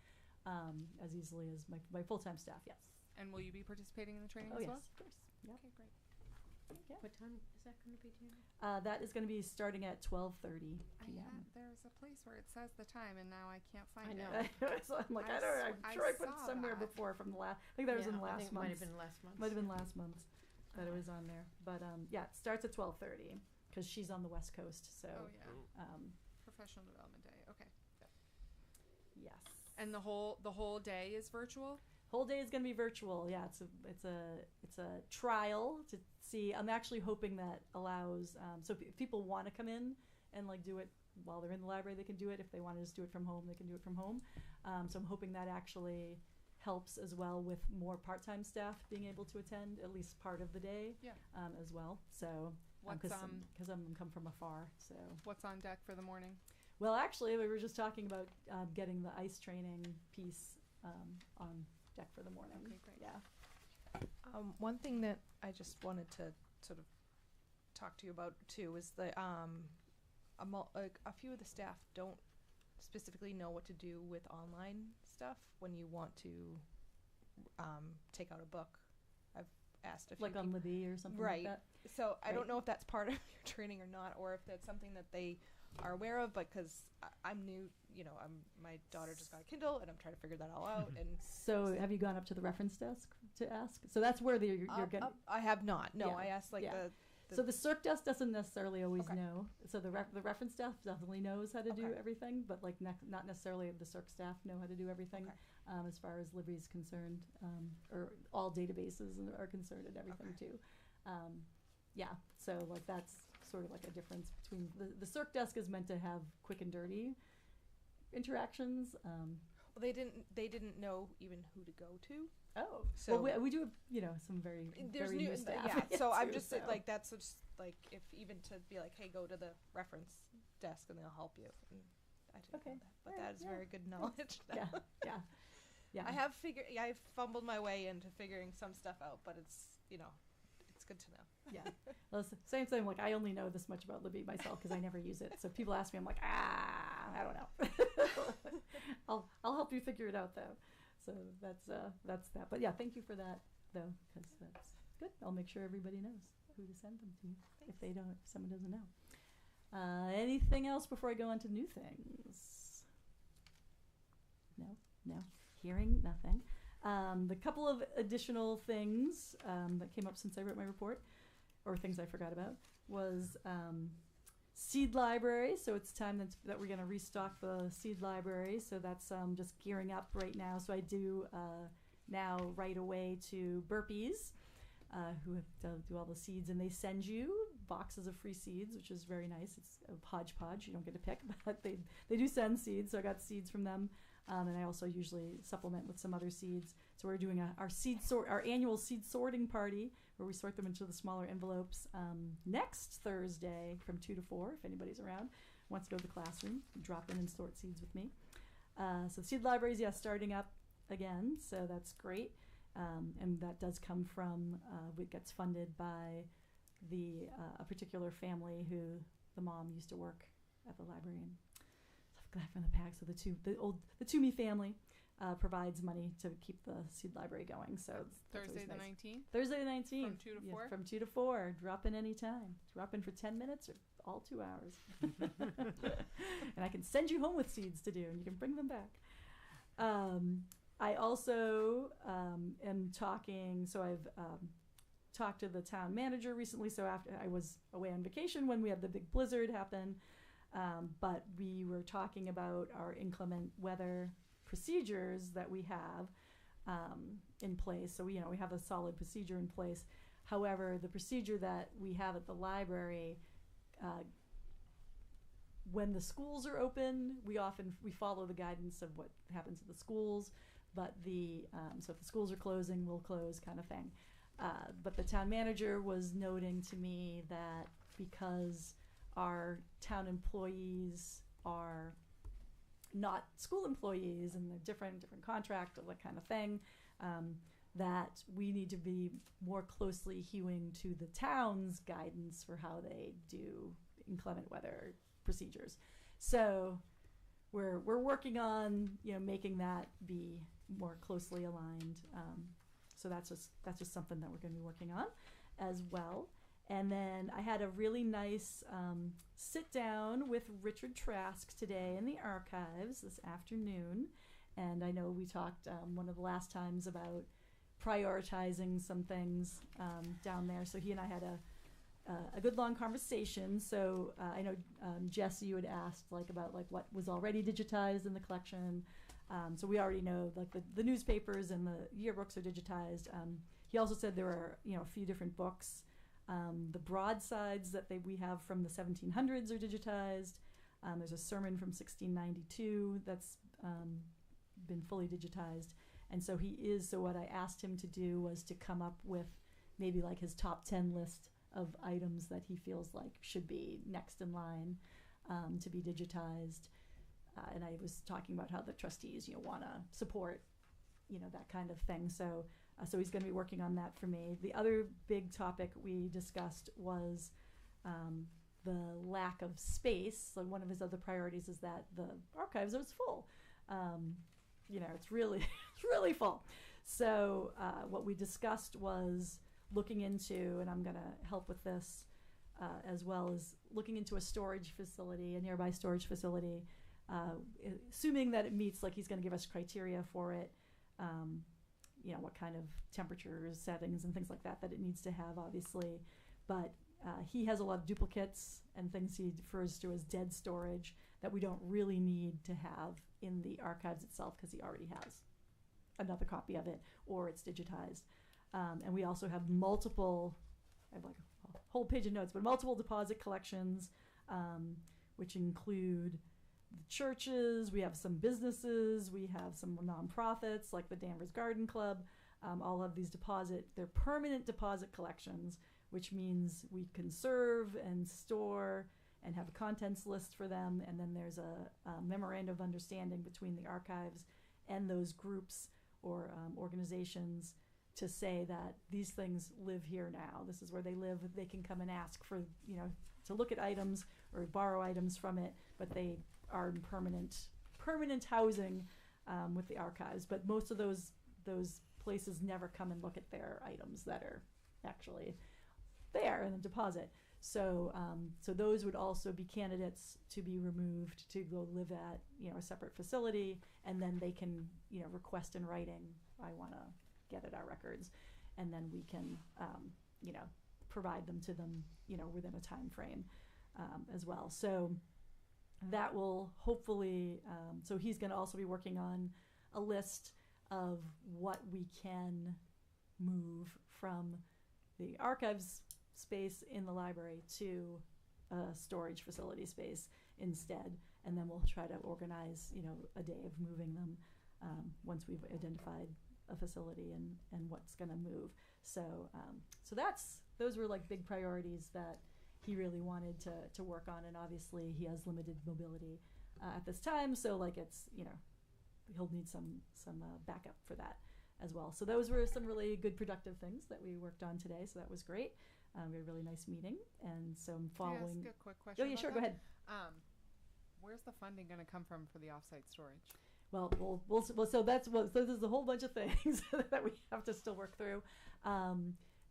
as easily as my full-time staff, yes. And will you be participating in the training Oh, as yes, well? of course. Yep. Okay, great. Yep. What time is that going to be, do you know? That is going to be starting at 12:30 p.m. There's a place where it says the time, and now I can't find I it. know. So I'm like, I I'm s- sure I I put it saw somewhere that. before from the last. I think that was in the I last think it month. might have been last month. Might have been last month that it was on there. But yeah, it starts at 12:30 because she's on the West Coast. So Oh yeah, um, Professional Development Day. Okay. yes. And the whole day is virtual. Whole day is going to be virtual. Yeah, it's a trial to see. I'm actually hoping that allows so if people want to come in and like do it while they're in the library, they can do it. If they want to just do it from home, they can do it from home. So I'm hoping that actually helps as well with more part-time staff being able to attend at least part of the day. Yeah. As well. So What's because I'm come from afar. So what's on deck for the morning? well, actually, we were just talking about getting the ICE training piece on deck for the morning. Okay, great. Yeah. One thing that I just wanted to sort of talk to you about too is the a few of the staff don't specifically know what to do with online stuff when you want to take out a book. I've asked a few Like on people. Libby or something Right. like that. So I Right. don't know if that's part of your training or not, or if that's something that they are aware of. But because I'm new, my daughter just got a Kindle, and I'm trying to figure that all out. And So have you gone up to the reference desk to ask? So that's where you're getting. I have not. No, Yeah. I asked like Yeah. the So the circ desk doesn't necessarily always Okay. know. So the reference staff definitely knows how to do Okay. everything, but like not necessarily the circ staff know how to do everything. Okay. As far as Libby's concerned, or all databases are concerned and everything Okay. too. Yeah, so like that's sort of like a difference between the circ desk is meant to have quick and dirty interactions. well, they didn't know even who to go to. Oh, So- well, we do some very There's very new, new staff. yeah. So I'm too, just so. like that's just like if even to be like, hey, go to the reference desk and they'll help you. And I didn't Okay. know that, but Alright, that is yeah. very good knowledge. yeah, yeah, yeah. I've fumbled my way into figuring some stuff out, but it's it's good to know. Yeah. Well, same thing. Like I only know this much about Libby myself because I never use it. So if people ask me, I'm like, I don't know. I'll help you figure it out though. So that's that. But yeah, thank you for that though, because that's good. I'll make sure everybody knows who to send them to if someone doesn't know. Anything else before I go on to new things? No. Hearing nothing. The couple of additional things that came up since I wrote my report, or things I forgot about, was seed library. So it's time that we're going to restock the seed library. So that's just gearing up right now. So I do now right away to Burpees, who do all the seeds, and they send you boxes of free seeds, which is very nice. It's a hodgepodge. You don't get to pick, but they do send seeds. So I got seeds from them. And I also usually supplement with some other seeds. So we're doing our annual seed sorting party where we sort them into the smaller envelopes next Thursday from 2 to 4. If anybody's around, wants to go to the classroom, drop in and sort seeds with me. So seed libraries, starting up again. So that's great. And that does come from, it gets funded by a particular family who the mom used to work at the library. And glad from the pack. So the Toomey family provides money to keep the seed library going. So that's Thursday the nice. 19th. Thursday the 19th. From 2 to 4? From 2 to 4. Drop in any time. Drop in for 10 minutes or all 2 hours. And I can send you home with seeds to do, and you can bring them back. I also am talking, so I've talked to the town manager recently. So after I was away on vacation when we had the big blizzard happen, but we were talking about our inclement weather procedures that we have in place. So we have a solid procedure in place. However, the procedure that we have at the library, when the schools are open, we follow the guidance of what happens at the schools. But so if the schools are closing, we'll close, kind of thing. But the town manager was noting to me that because our town employees are not school employees and they're different contract, that kind of thing, that we need to be more closely hewing to the town's guidance for how they do inclement weather procedures. So we're working on making that be more closely aligned. So that's just something that we're going to be working on as well. And then I had a really nice sit down with Richard Trask today in the archives this afternoon. And I know we talked one of the last times about prioritizing some things down there. So he and I had a good long conversation. So I know Jess, you had asked about what was already digitized in the collection. So we already know the newspapers and the yearbooks are digitized. He also said there are a few different books. The broadsides that we have from the 1700s are digitized. There's a sermon from 1692 that's been fully digitized. And so so what I asked him to do was to come up with maybe his top 10 list of items that he feels should be next in line to be digitized. And I was talking about how the trustees, want to support, that kind of thing. So he's going to be working on that for me. The other big topic we discussed was the lack of space. So one of his other priorities is that the archives is full. It's really it's really full. So what we discussed was looking into, and I'm going to help with this as well, as looking into a storage facility, a nearby storage facility, assuming that it meets, like he's going to give us criteria for it, what kind of temperatures, settings, and things like that it needs to have, obviously. But he has a lot of duplicates and things he refers to as dead storage that we don't really need to have in the archives itself because he already has another copy of it, or it's digitized. And we also have multiple, I have like a whole page of notes, but multiple deposit collections, which include the churches, we have some businesses, we have some nonprofits like the Danvers Garden Club. All of these they're permanent deposit collections, which means we conserve and store and have a contents list for them. And then there's a memorandum of understanding between the archives and those groups or organizations to say that these things live here now. This is where they live. They can come and ask for, to look at items or borrow items from it, but they are in permanent housing with the archives. But most of those places never come and look at their items that are actually there in the deposit. So those would also be candidates to be removed to go live at a separate facility, and then they can request in writing, I want to get at our records, and then we can provide them to them within a time frame as well. So that will hopefully, so he's going to also be working on a list of what we can move from the archives space in the library to a storage facility space instead, and then we'll try to organize a day of moving them once we've identified a facility and what's going to move. So those were like big priorities that he really wanted to work on, and obviously he has limited mobility at this time, so like it's he'll need some backup for that as well. So those were some really good productive things that we worked on today, so that was great. We had a really nice meeting, and so I'm following. Can I ask a quick question? Oh yeah, sure, that? go ahead. Where's the funding going to come from for the offsite storage? Well, so there's a whole bunch of things that we have to still work through.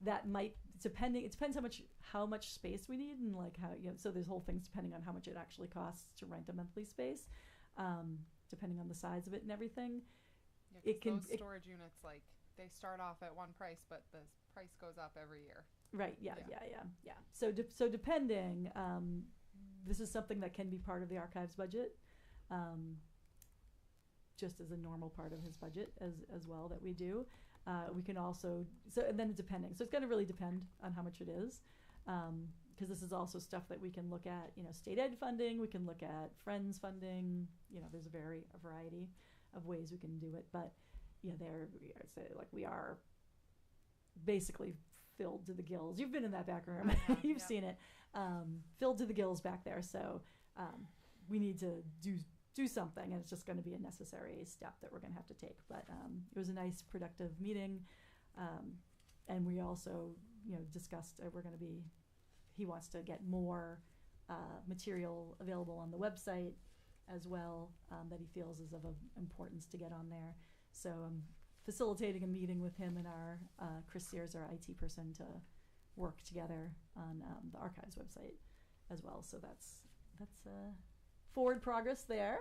That might it depends how much space we need, and like how so there's whole things depending on how much it actually costs to rent a monthly space, depending on the size of it and everything. Yeah, those storage units, like, they start off at one price, but the price goes up every year. Right. Yeah. So depending, this is something that can be part of the archives budget, just as a normal part of his budget as well that we do. We can also and then depending. So it's going to really depend on how much it is, because this is also stuff that we can look at. State ed funding. We can look at Friends funding. There's a variety of ways we can do it. But we are basically filled to the gills. You've been in that back room. You've seen it. Filled to the gills back there. So we need to do something, and it's just going to be a necessary step that we're going to have to take. But it was a nice, productive meeting, and we also, discussed he wants to get more material available on the website as well, that he feels is of importance to get on there. So I'm facilitating a meeting with him and our Chris Sears, our IT person, to work together on the archives website as well. So that's forward progress there,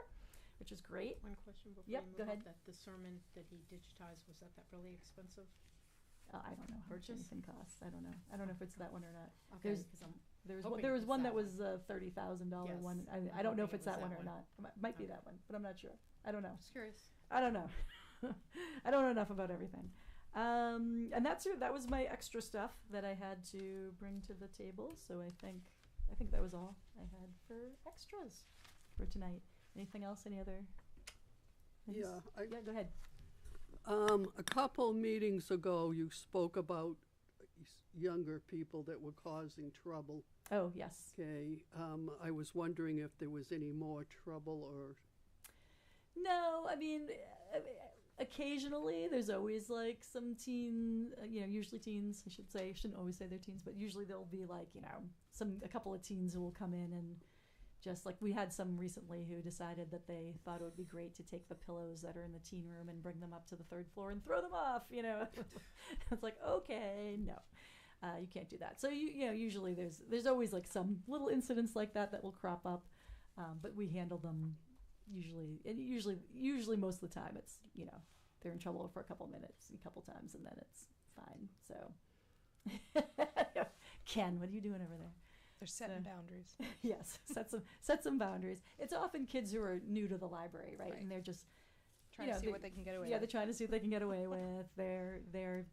which is great. One question before Yep, you move go ahead. on. That the sermon that he digitized, was that really expensive? I don't know how much Purchase? anything costs. I don't know if it's that one or not. Okay, There's- 'cause I'm There was it's one that that was a $30,000 Yes. one. I I'm don't know if hoping it's it was that one that or one. not. Might be Okay. that one, but I'm not sure. I don't know. just curious. I don't know. I don't know enough about everything. And that was my extra stuff that I had to bring to the table. So I think that was all I had for extras for tonight. Anything else? Any other things? Yeah, Yeah, go ahead. A couple meetings ago, you spoke about younger people that were causing trouble. Oh, yes. Okay, I was wondering if there was any more trouble or. No, I mean, occasionally there's always like some teen, usually teens, I should say. I shouldn't always say they're teens, but usually there'll be like, a couple of teens who will come in and just like we had some recently who decided that they thought it would be great to take the pillows that are in the teen room and bring them up to the third floor and throw them off, It's like, okay, no. You can't do that. So usually there's always like some little incidents like that will crop up, but we handle them usually most of the time it's they're in trouble for a couple minutes, a couple times, and then it's fine. So, Ken, what are you doing over there? They're setting boundaries. Yes, set some boundaries. It's often kids who are new to the library, right? And they're just trying to see what they can get away with. Yeah, they're trying to see what they can get away with. They're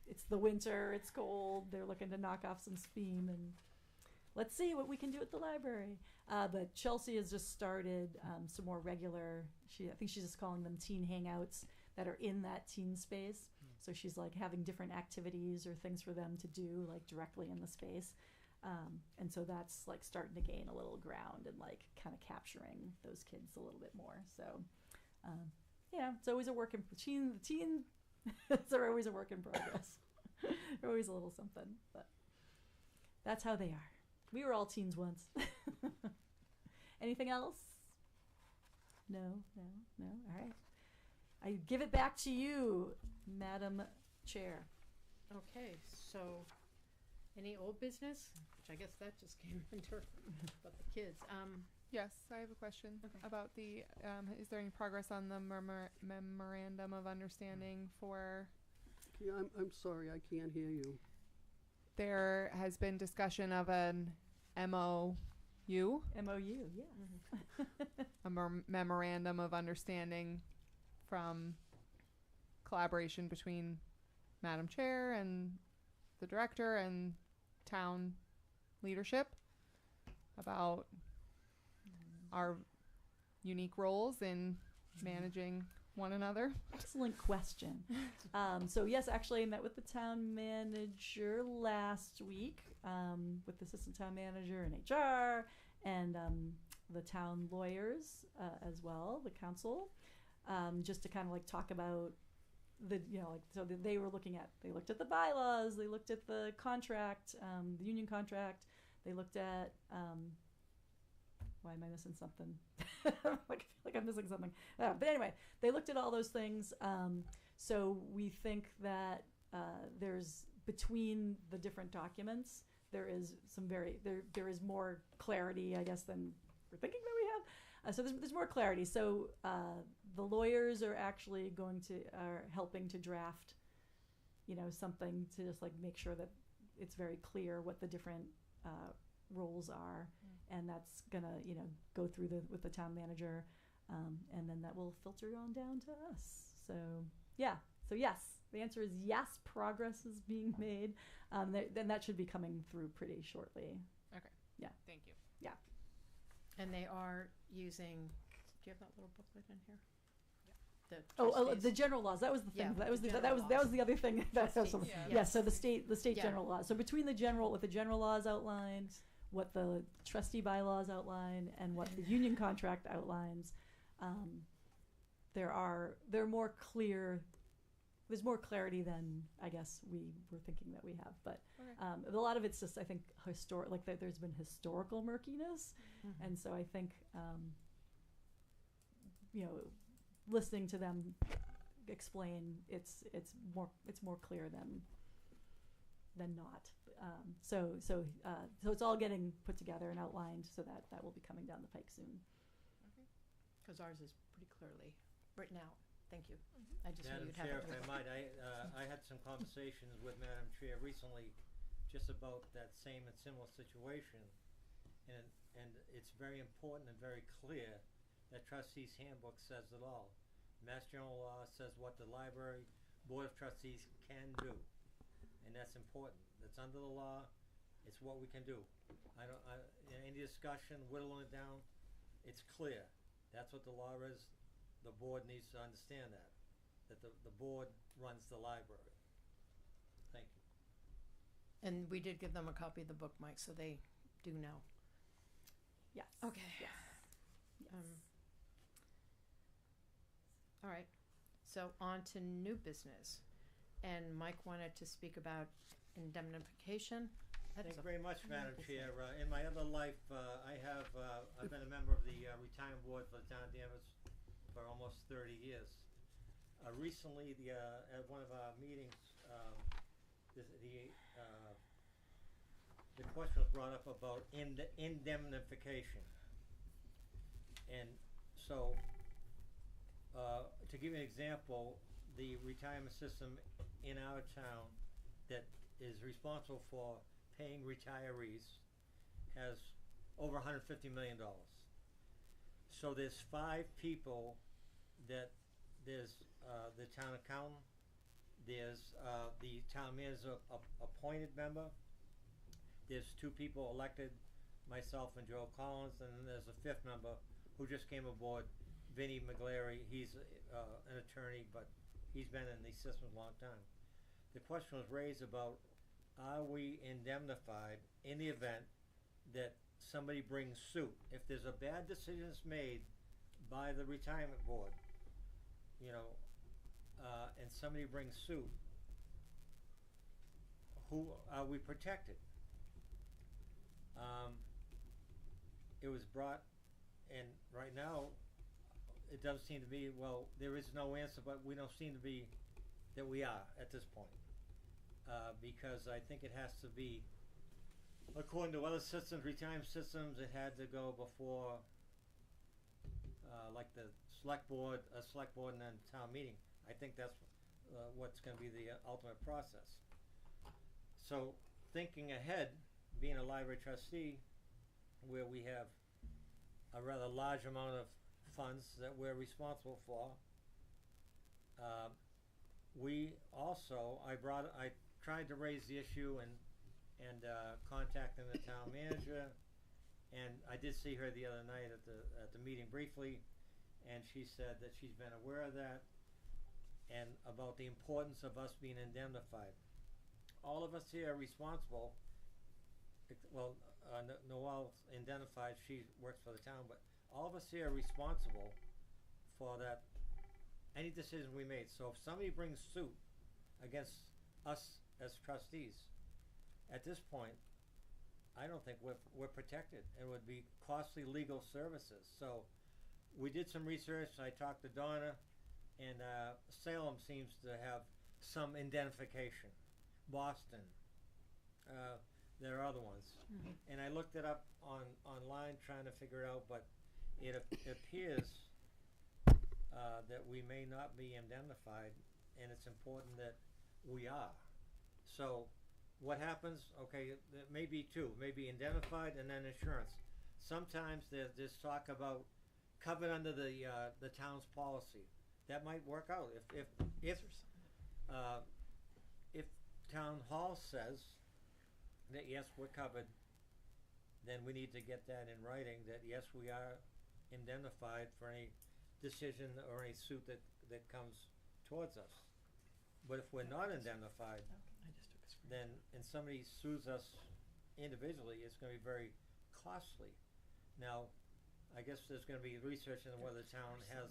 it's the winter, it's cold. They're looking to knock off some steam, and let's see what we can do at the library. But Chelsea has just started some more regular. I think she's just calling them teen hangouts that are in that teen space. So she's like having different activities or things for them to do like directly in the space. And so that's like starting to gain a little ground and like kind of capturing those kids a little bit more. So, it's always a work in teen. It's always a work in progress. They're always a little something, but that's how they are. We were all teens once. Anything else? No. All right. I give it back to you, Madam Chair. Okay, so any old business? Which I guess that just came under about the kids. Yes, I have a question about the, is there any progress on the memorandum of understanding for? Yeah, I'm sorry, I can't hear you. There has been discussion of an MOU, MOU, yeah. a memorandum of understanding from collaboration between Madam Chair and the director and town leadership about our unique roles in managing one another. Excellent question. So yes, actually I met with the town manager last week, with the assistant town manager and HR and the town lawyers as well, the council, just to kind of like talk about they looked at the bylaws, they looked at the contract, the union contract, they looked at why am I missing something? like I'm missing something. But anyway, they looked at all those things. So we think that there's between the different documents, there is there is more clarity, I guess, than we're thinking that we have. So there's more clarity. So the lawyers are actually are helping to draft, something to just like make sure that it's very clear what the different roles are, and that's gonna go through with the town manager, and then that will filter on down to us. So yes, the answer is yes. Progress is being made, then that should be coming through pretty shortly. Okay. Yeah. Thank you. Yeah. And they are using. Do you have that little booklet in here? The general laws. That was the thing. Yeah, that was the other thing. Trustees. Yes. So the state Yeah. general laws. So between what the general laws outline, what the trustee bylaws outline, and what the union contract outlines, they're more clear. There's more clarity than I guess we were thinking that we have, but a lot of it's just I think historic. Like there's been historical murkiness, and so I think listening to them explain, it's more clear than not. So it's all getting put together and outlined, so that will be coming down the pike soon. Because ours is pretty clearly written out. Thank you. I just knew Madam you'd have Chair, it. if I might, I had some conversations with Madam Chair recently just about that same and similar situation, and it's very important and very clear that Trustees Handbook says it all. Mass General Law says what the Library Board of Trustees can do, and that's important. That's under the law. It's what we can do. In any discussion, whittling it down, it's clear. That's what the law is. The board needs to understand that the board runs the library. Thank you. And we did give them a copy of the book, Mike, so they do know. Yes. Okay. Yes. All right. So on to new business. And Mike wanted to speak about indemnification. That is Thank you a very much, Madam business. Chair. In my other life, I've been a member of the retirement board for the town of Danvers for almost 30 years. Recently, at one of our meetings, the question was brought up about indemnification. And so, to give you an example, the retirement system in our town that is responsible for paying retirees has over $150 million. So there's 5 people that there's the town accountant, there's the town manager appointed member, there's 2 people elected, myself and Joe Collins, and then there's a 5th member who just came aboard, Vinnie McGlary. He's an attorney, but he's been in these systems a long time. The question was raised about, are we indemnified in the event that somebody brings suit? If there's a bad decision that's made by the retirement board, you know, and somebody brings suit, who are we protected? It was brought, and right now, it does seem to be, well, there is no answer, but we don't seem to be that we are at this point. Because I think it has to be, according to other systems, retirement systems, it had to go before, like the select board, and then town meeting. I think that's what's going to be the ultimate process. So, thinking ahead, being a library trustee, where we have a rather large amount of funds that we're responsible for, we also, I tried to raise the issue and contacting the town manager, and I did see her the other night at the meeting briefly, and she said that she's been aware of that and about the importance of us being indemnified. All of us here are responsible. Well, Noelle's indemnified, she works for the town, but all of us here are responsible for that, any decision we made. So if somebody brings suit against us as trustees, at this point, I don't think we're protected. It would be costly legal services. So we did some research. I talked to Donna, and Salem seems to have some indemnification. Boston, there are other ones. And I looked it up online trying to figure it out, but it appears that we may not be indemnified, and it's important that we are. So what happens, okay, there may be 2, maybe indemnified and then insurance. Sometimes there's talk about covered under the town's policy. That might work out if town hall says that yes, we're covered, then we need to get that in writing that yes, we are indemnified for any decision or any suit that comes towards us. But if we're not indemnified, then, and somebody sues us individually, it's going to be very costly. Now, I guess there's going to be research into whether the town has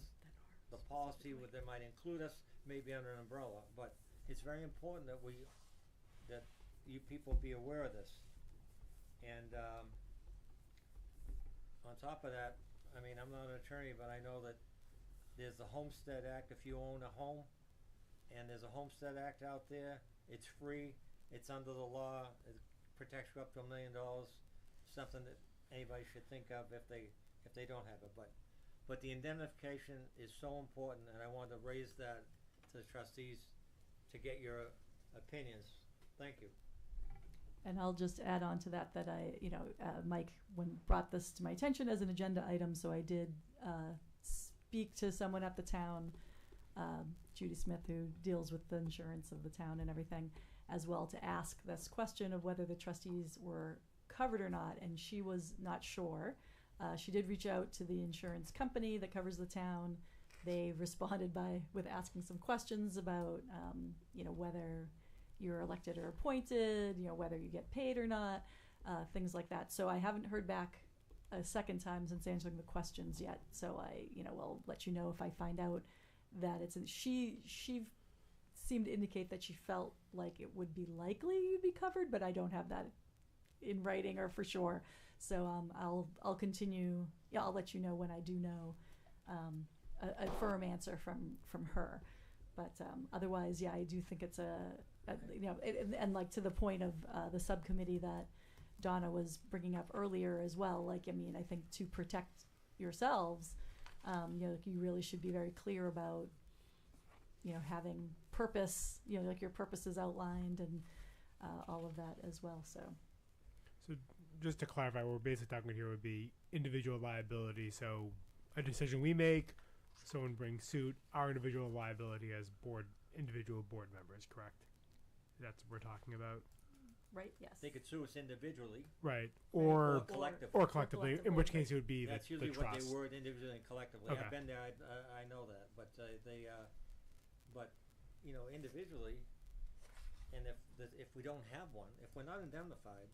the policy where they might include us, maybe under an umbrella. But it's very important that you people be aware of this. And on top of that, I mean, I'm not an attorney, but I know that there's the Homestead Act. If you own a home, and there's a Homestead Act out there, it's free, it's under the law, it protects you up to $1 million, something that anybody should think of if they don't have it. But the indemnification is so important, and I wanted to raise that to the trustees to get your opinions. Thank you. And I'll just add on to that Mike brought this to my attention as an agenda item, so I did speak to someone at the town, Judy Smith, who deals with the insurance of the town and everything, as well, to ask this question of whether the trustees were covered or not, and she was not sure. She did reach out to the insurance company that covers the town. They responded with asking some questions about, whether you're elected or appointed, whether you get paid or not, things like that. So I haven't heard back a second time since answering the questions yet. So I, will let you know if I find out that it's she seemed to indicate that she felt like it would be likely you'd be covered, but I don't have that in writing or for sure. So I'll continue. Yeah, I'll let you know when I do know a firm answer from her. But otherwise, yeah, I do think it's and like to the point of the subcommittee that Donna was bringing up earlier as well. Like, I mean, I think to protect yourselves, like you really should be very clear about, having purpose, like your purpose is outlined and all of that as well. So just to clarify, what we're basically talking here would be individual liability. So a decision we make, someone brings suit, our individual liability as individual board members, correct? That's what we're talking about. right, yes. They could sue us individually Right. or Or collectively. collectively, in which case it would be That's the usually what they trust. word individually and collectively. Okay. I've been there. I know that, but but individually, and if we don't have one, if we're not indemnified,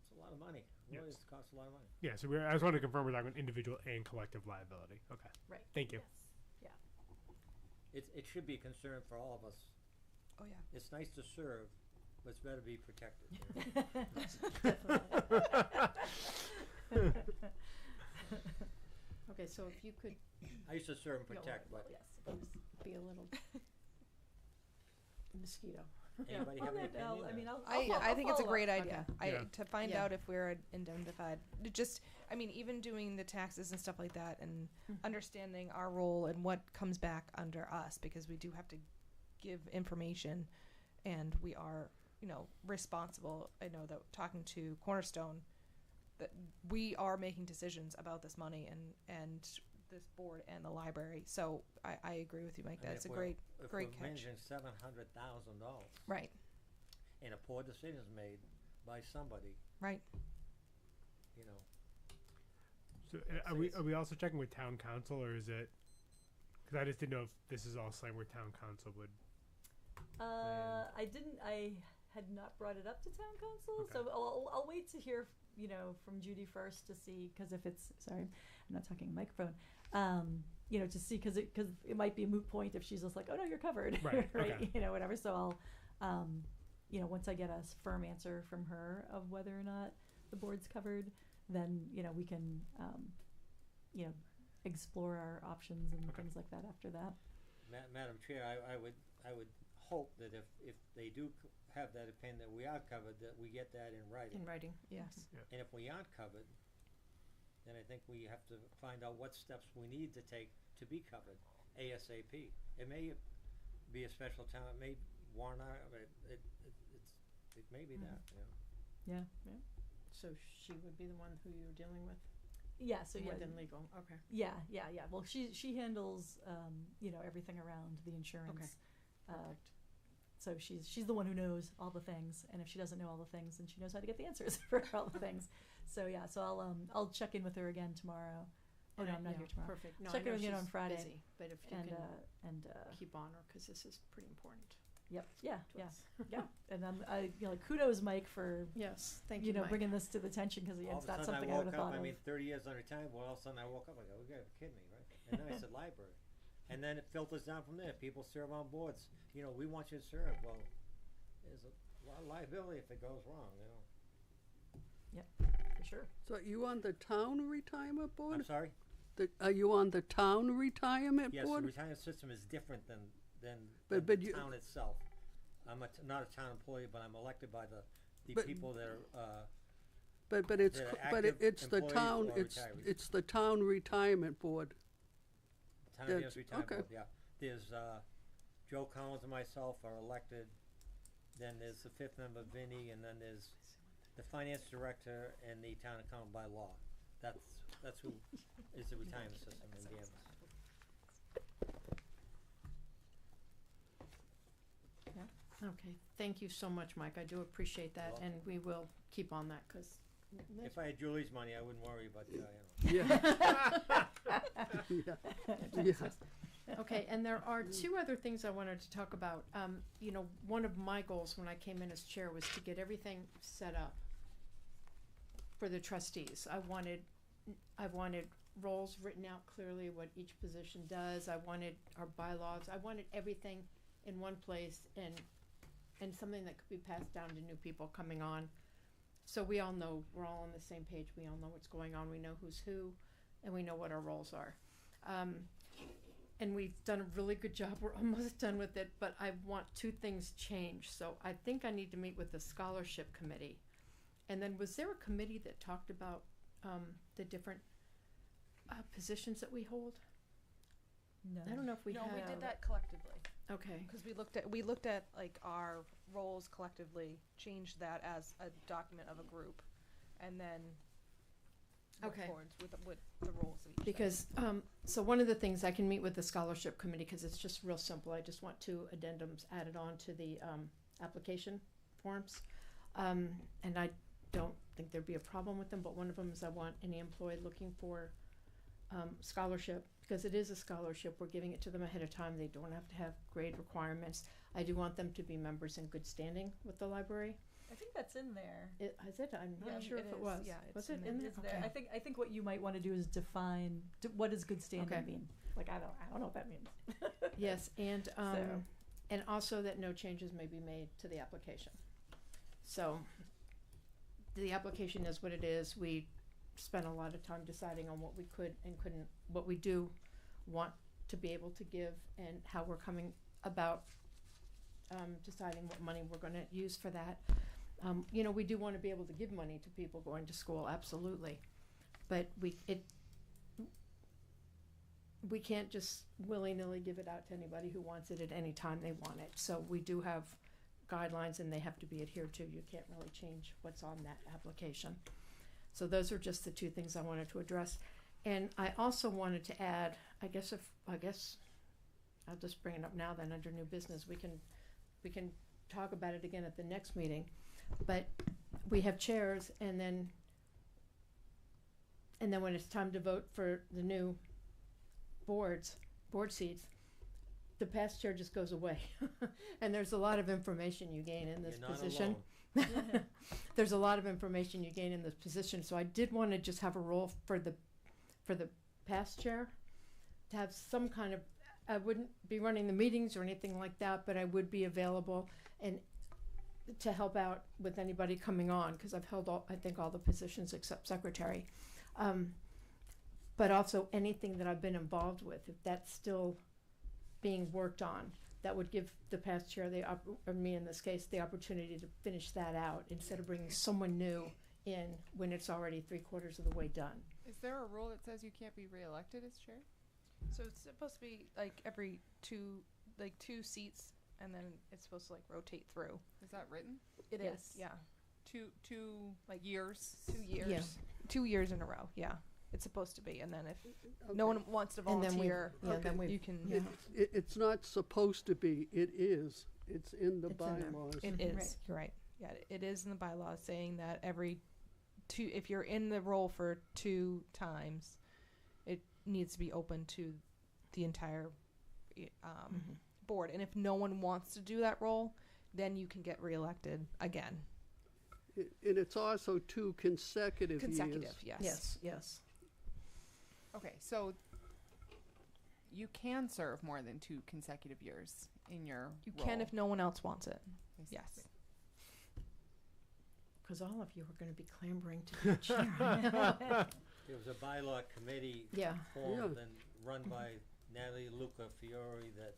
that's a lot of money. Really, Yes. it costs a lot of money. Yeah, so I just wanted to confirm we're talking about individual and collective liability. Okay. Right. Thank you. Yes. It should be a concern for all of us. Oh yeah. It's nice to serve, but it's better to be protected. Okay, so if you could I used to serve and protect, but Yes. be a little mosquito. anybody have any opinion? I think it's a great idea. Okay. Yeah. To find Yeah. out if we're indemnified. Even doing the taxes and stuff like that, and understanding our role and what comes back under us, because we do have to give information, and we are, responsible. I know that talking to Cornerstone, that we are making decisions about this money and this board and the library. So I agree with you, Mike. I mean, That's a if great we're catch. managing $700,000 Right. and a poor decision is made by somebody, Right. So are we also checking with town council, or is it? Because I just didn't know if this is all something where town council would. I had not brought it up to town council, Okay. so I'll wait to hear, from Judy first to see, because if it's, sorry, I'm not talking microphone, to see, because it might be a moot point if she's just like, oh no, you're covered, Right, right, okay. whatever. So I'll, once I get a firm answer from her of whether or not the board's covered, then we can, explore our options and Okay. things like that after that. Madam Chair, I would hope that if they do have that opinion that we are covered, that we get that in writing. In writing. Yes. And if we aren't covered, then I think we have to find out what steps we need to take to be covered ASAP. It may be a special town, it may warrant it may be that, Yeah. So she would be the one who you're dealing with? Yeah. So More yeah. than legal, okay. Yeah. Well, she handles everything around the insurance. Perfect. So she's the one who knows all the things, and if she doesn't know all the things, then she knows how to get the answers for all the things. So yeah. So I'll check in with her again tomorrow. Oh no, I'm not Yeah, here tomorrow. Perfect. No, Check I know in with you on she's Friday. busy, but if you And can keep on her, because this is pretty important yep. Yeah. to Yeah. us. Yeah. And kudos, Mike, for Yes, thank you, Mike. bringing this to the attention, because All it's of a not sudden something I I woke would have up, thought I of. mean, 30 years under time, well, all of a sudden I woke up, I go, you gotta be kidding me, right? And then I said library. And then it filters down from there. People serve on boards. We want you to serve. Well, there's a lot of liability if it goes wrong, For sure. So are you on the town retirement board? I'm sorry? Are you on the town retirement Yes, the board? retirement system is different than But the you- town itself. I'm not a town employee, but I'm elected by the But- people that are, But it's They're but it's the active town employees or retirees. it's the town retirement board. Town of That's- Danvers Retirement okay. Board, yeah. There's, Joe Collins and myself are elected, then there's the fifth member, Vinnie, and then there's the finance director and the town accountant by law. That's who is the retirement system in Danvers. Okay, thank you so much, Mike. I do appreciate that, and we will keep on that, because If I had Julie's money, I wouldn't worry, but, Yeah. Yeah. Okay, and there are two other things I wanted to talk about. One of my goals when I came in as chair was to get everything set up for the trustees. I wanted roles written out clearly, what each position does. I wanted our bylaws. I wanted everything in one place and something that could be passed down to new people coming on. So we all know, we're all on the same page. We all know what's going on. We know who's who, and we know what our roles are. And we've done a really good job. We're almost done with it, but I want two things changed. So I think I need to meet with the scholarship committee. And then was there a committee that talked about the different positions that we hold? No. I don't know if we No, have. we did that collectively Okay. because we looked at like our roles collectively, changed that as a document of a group, and then went Okay. forwards with the roles of each. thing. Because, so one of the things, I can meet with the scholarship committee because it's just real simple. I just want two addendums added on to the application forms. And I don't think there'd be a problem with them, but one of them is I want any employee looking for scholarship, because it is a scholarship. We're giving it to them ahead of time. They don't have to have grade requirements. I do want them to be members in good standing with the library. I think that's in there. Is it? I'm Yeah, not sure it if it is. was. Yeah, Was it's it in in there? It's there. Okay. I think what you might want to do is define what does good standing Okay. mean. Like I don't know what that means. Yes, and So- and also that no changes may be made to the application. So the application is what it is. We spent a lot of time deciding on what we could and couldn't, what we do want to be able to give, and how we're coming about deciding what money we're going to use for that. You know, we do want to be able to give money to people going to school, absolutely, but we can't just willy-nilly give it out to anybody who wants it at any time they want it. So we do have guidelines, and they have to be adhered to. You can't really change what's on that application. So those are just the two things I wanted to address. And I also wanted to add, I guess I'll just bring it up now then under new business. We can talk about it again at the next meeting. But we have chairs, and then when it's time to vote for the new board seats, the past chair just goes away. And there's a lot of information you gain in this You're not position. alone. There's a lot of information you gain in this position. So I did want to just have a role for the past chair, to have some kind of, I wouldn't be running the meetings or anything like that, but I would be available and to help out with anybody coming on, because I've held I think all the positions except secretary. But also anything that I've been involved with, if that's still being worked on, that would give the past chair, or me in this case, the opportunity to finish that out instead of bringing someone new in when it's already 3/4 of the way done. Is there a rule that says you can't be reelected as chair? So it's supposed to be like every two seats, and then it's supposed to like rotate through. Is that written? It is, Yes. yeah. Two Like years. 2 years. Yeah. 2 years in a row, yeah. It's supposed to be, and then if Okay. no one wants to And then volunteer, then we you can. yeah. It's not supposed to be, it is. It's in the It's in there. bylaws. It Mhm. is. Right. You're right. Yeah, it is in the bylaws saying that every two, if you're in the role for 2 times, it needs to be open to the entire Mhm. board. And if no one wants to do that role, then you can get reelected again. And it's also 2 consecutive years. Consecutive, yes. Yes. Okay, so you can serve more than 2 consecutive years in your You role. can if no one else wants it. I see. Yes. Because all of you are going to be clamoring to be chair. There was a bylaw committee Yeah. formed and run by Natalie Luca Fiore that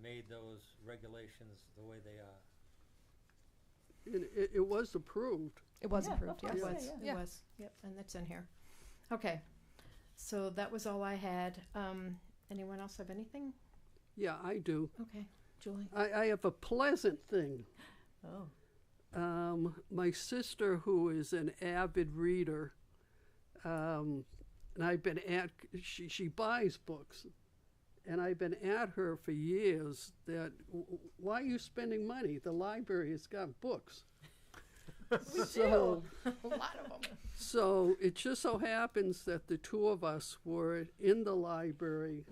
made those regulations the way they are. And it was approved. It was Yeah, approved, of It yes. course. was. Yeah, It yeah. was. Yep, and that's in here. Okay. So that was all I had. Anyone else have anything? Yeah, I do. Okay. Julie? I have a pleasant thing. Oh. My sister, who is an avid reader, and I've been she buys books, and I've been at her for years that, why are you spending money? The library has got books. So, A lot of them. so it just so happens that the two of us were in the library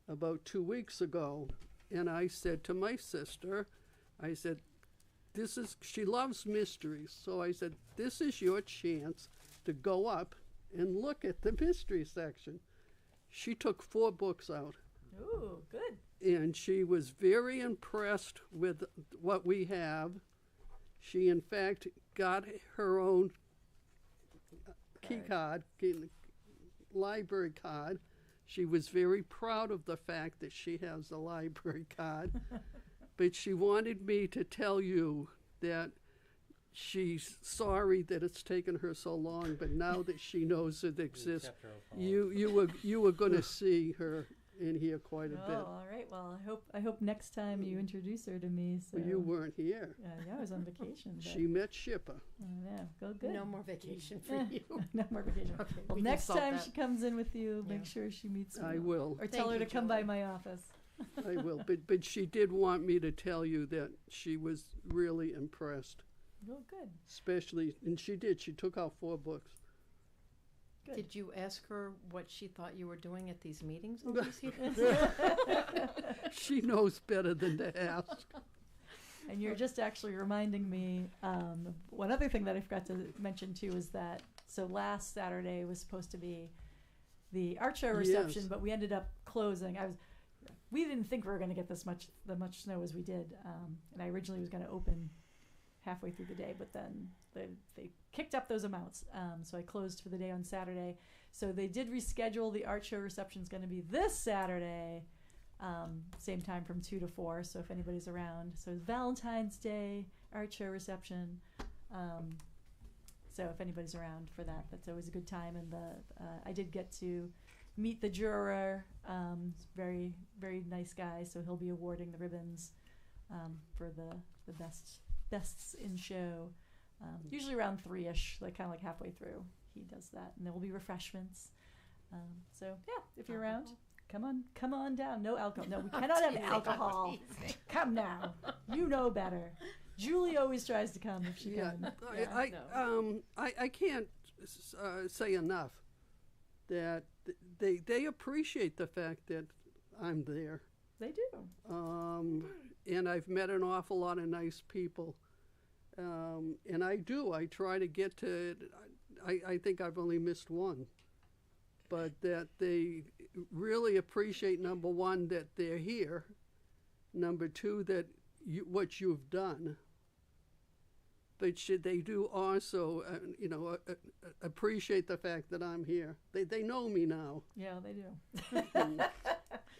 about 2 weeks ago, and I said to my sister, I said, she loves mysteries, so I said, this is your chance to go up and look at the mystery section. She took 4 books out, Ooh, good. and she was very impressed with what we have. She, in fact, got her own key card, library card. She was very proud of the fact that she has a library card. But she wanted me to tell you that she's sorry that it's taken her so long, but now that she knows it exists, Accept her apology. you were going to see her in here quite a Oh, bit. all right. Well, I hope next time you introduce her to me. So Well, you weren't here. yeah, I was on vacation. But, She met Shipper. yeah, go good. No more vacation for Yeah. you. No more vacation. Okay, Well, we can next solve time that. she comes in with you, Yeah. make sure she meets me. I will. Or tell Thank her you, to come by Julie. my office. I will. But she did want me to tell you that she was really impressed. Oh, good. Especially, and she did. She took out 4 books. Good. Did you ask her what she thought you were doing at these meetings all these years? She knows better than to ask. And you're just actually reminding me, one other thing that I forgot to mention too is that, so last Saturday was supposed to be the art show reception, Yes. but we ended up closing. We didn't think we were going to get the much snow as we did, and I originally was going to open halfway through the day, but then they kicked up those amounts, so I closed for the day on Saturday. So they did reschedule. The art show reception is going to be this Saturday, same time from 2 to 4. So if anybody's around, so it's Valentine's Day art show reception. So if anybody's around for that, that's always a good time. And I did get to meet the juror. Very, very nice guy. So he'll be awarding the ribbons for the bests in show. Usually around 3-ish, like kind of like halfway through, he does that, and there will be refreshments. So yeah, if you're around, come on down. No alcohol. No, we cannot have alcohol. Come now, you know better. Julie always tries to come if she can. I can't say enough that they appreciate the fact that I'm there. They do. And I've met an awful lot of nice people. And I try to get to, I think I've only missed one. But that they really appreciate, number one, that they're here. Number two, that what you've done. But they do also, appreciate the fact that I'm here. They know me now. Yeah, they do.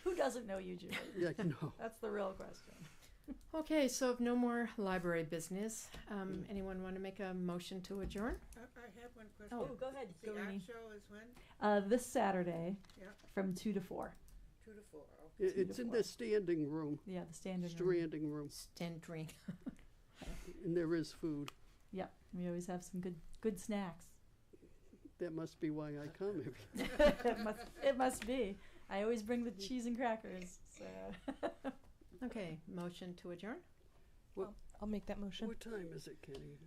Who doesn't know you, Julie? Yeah, no. That's the real question. Okay, so if no more library business, anyone want to make a motion to adjourn? I have one question. Oh, go ahead. The Go, art Rini. show is when? This Saturday, Yeah. from 2 to 4. 2 to 4. Okay. It's in the standing room, Yeah, the standard room. standing room, Stand drink. and there is food. Yeah, we always have some good snacks. That must be why I come every it must be. I always bring the cheese and crackers. So. Okay, motion to adjourn? I'll make that motion. What time is it, Kenny?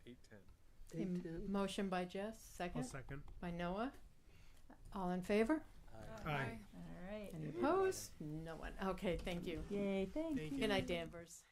8:10. 8:10? Motion by Jess, I'll second second. by Noah. All in favor? Aye. All right. Any opposed? No one. Okay, thank you. Yay, thank Thank you. Good night, Danvers.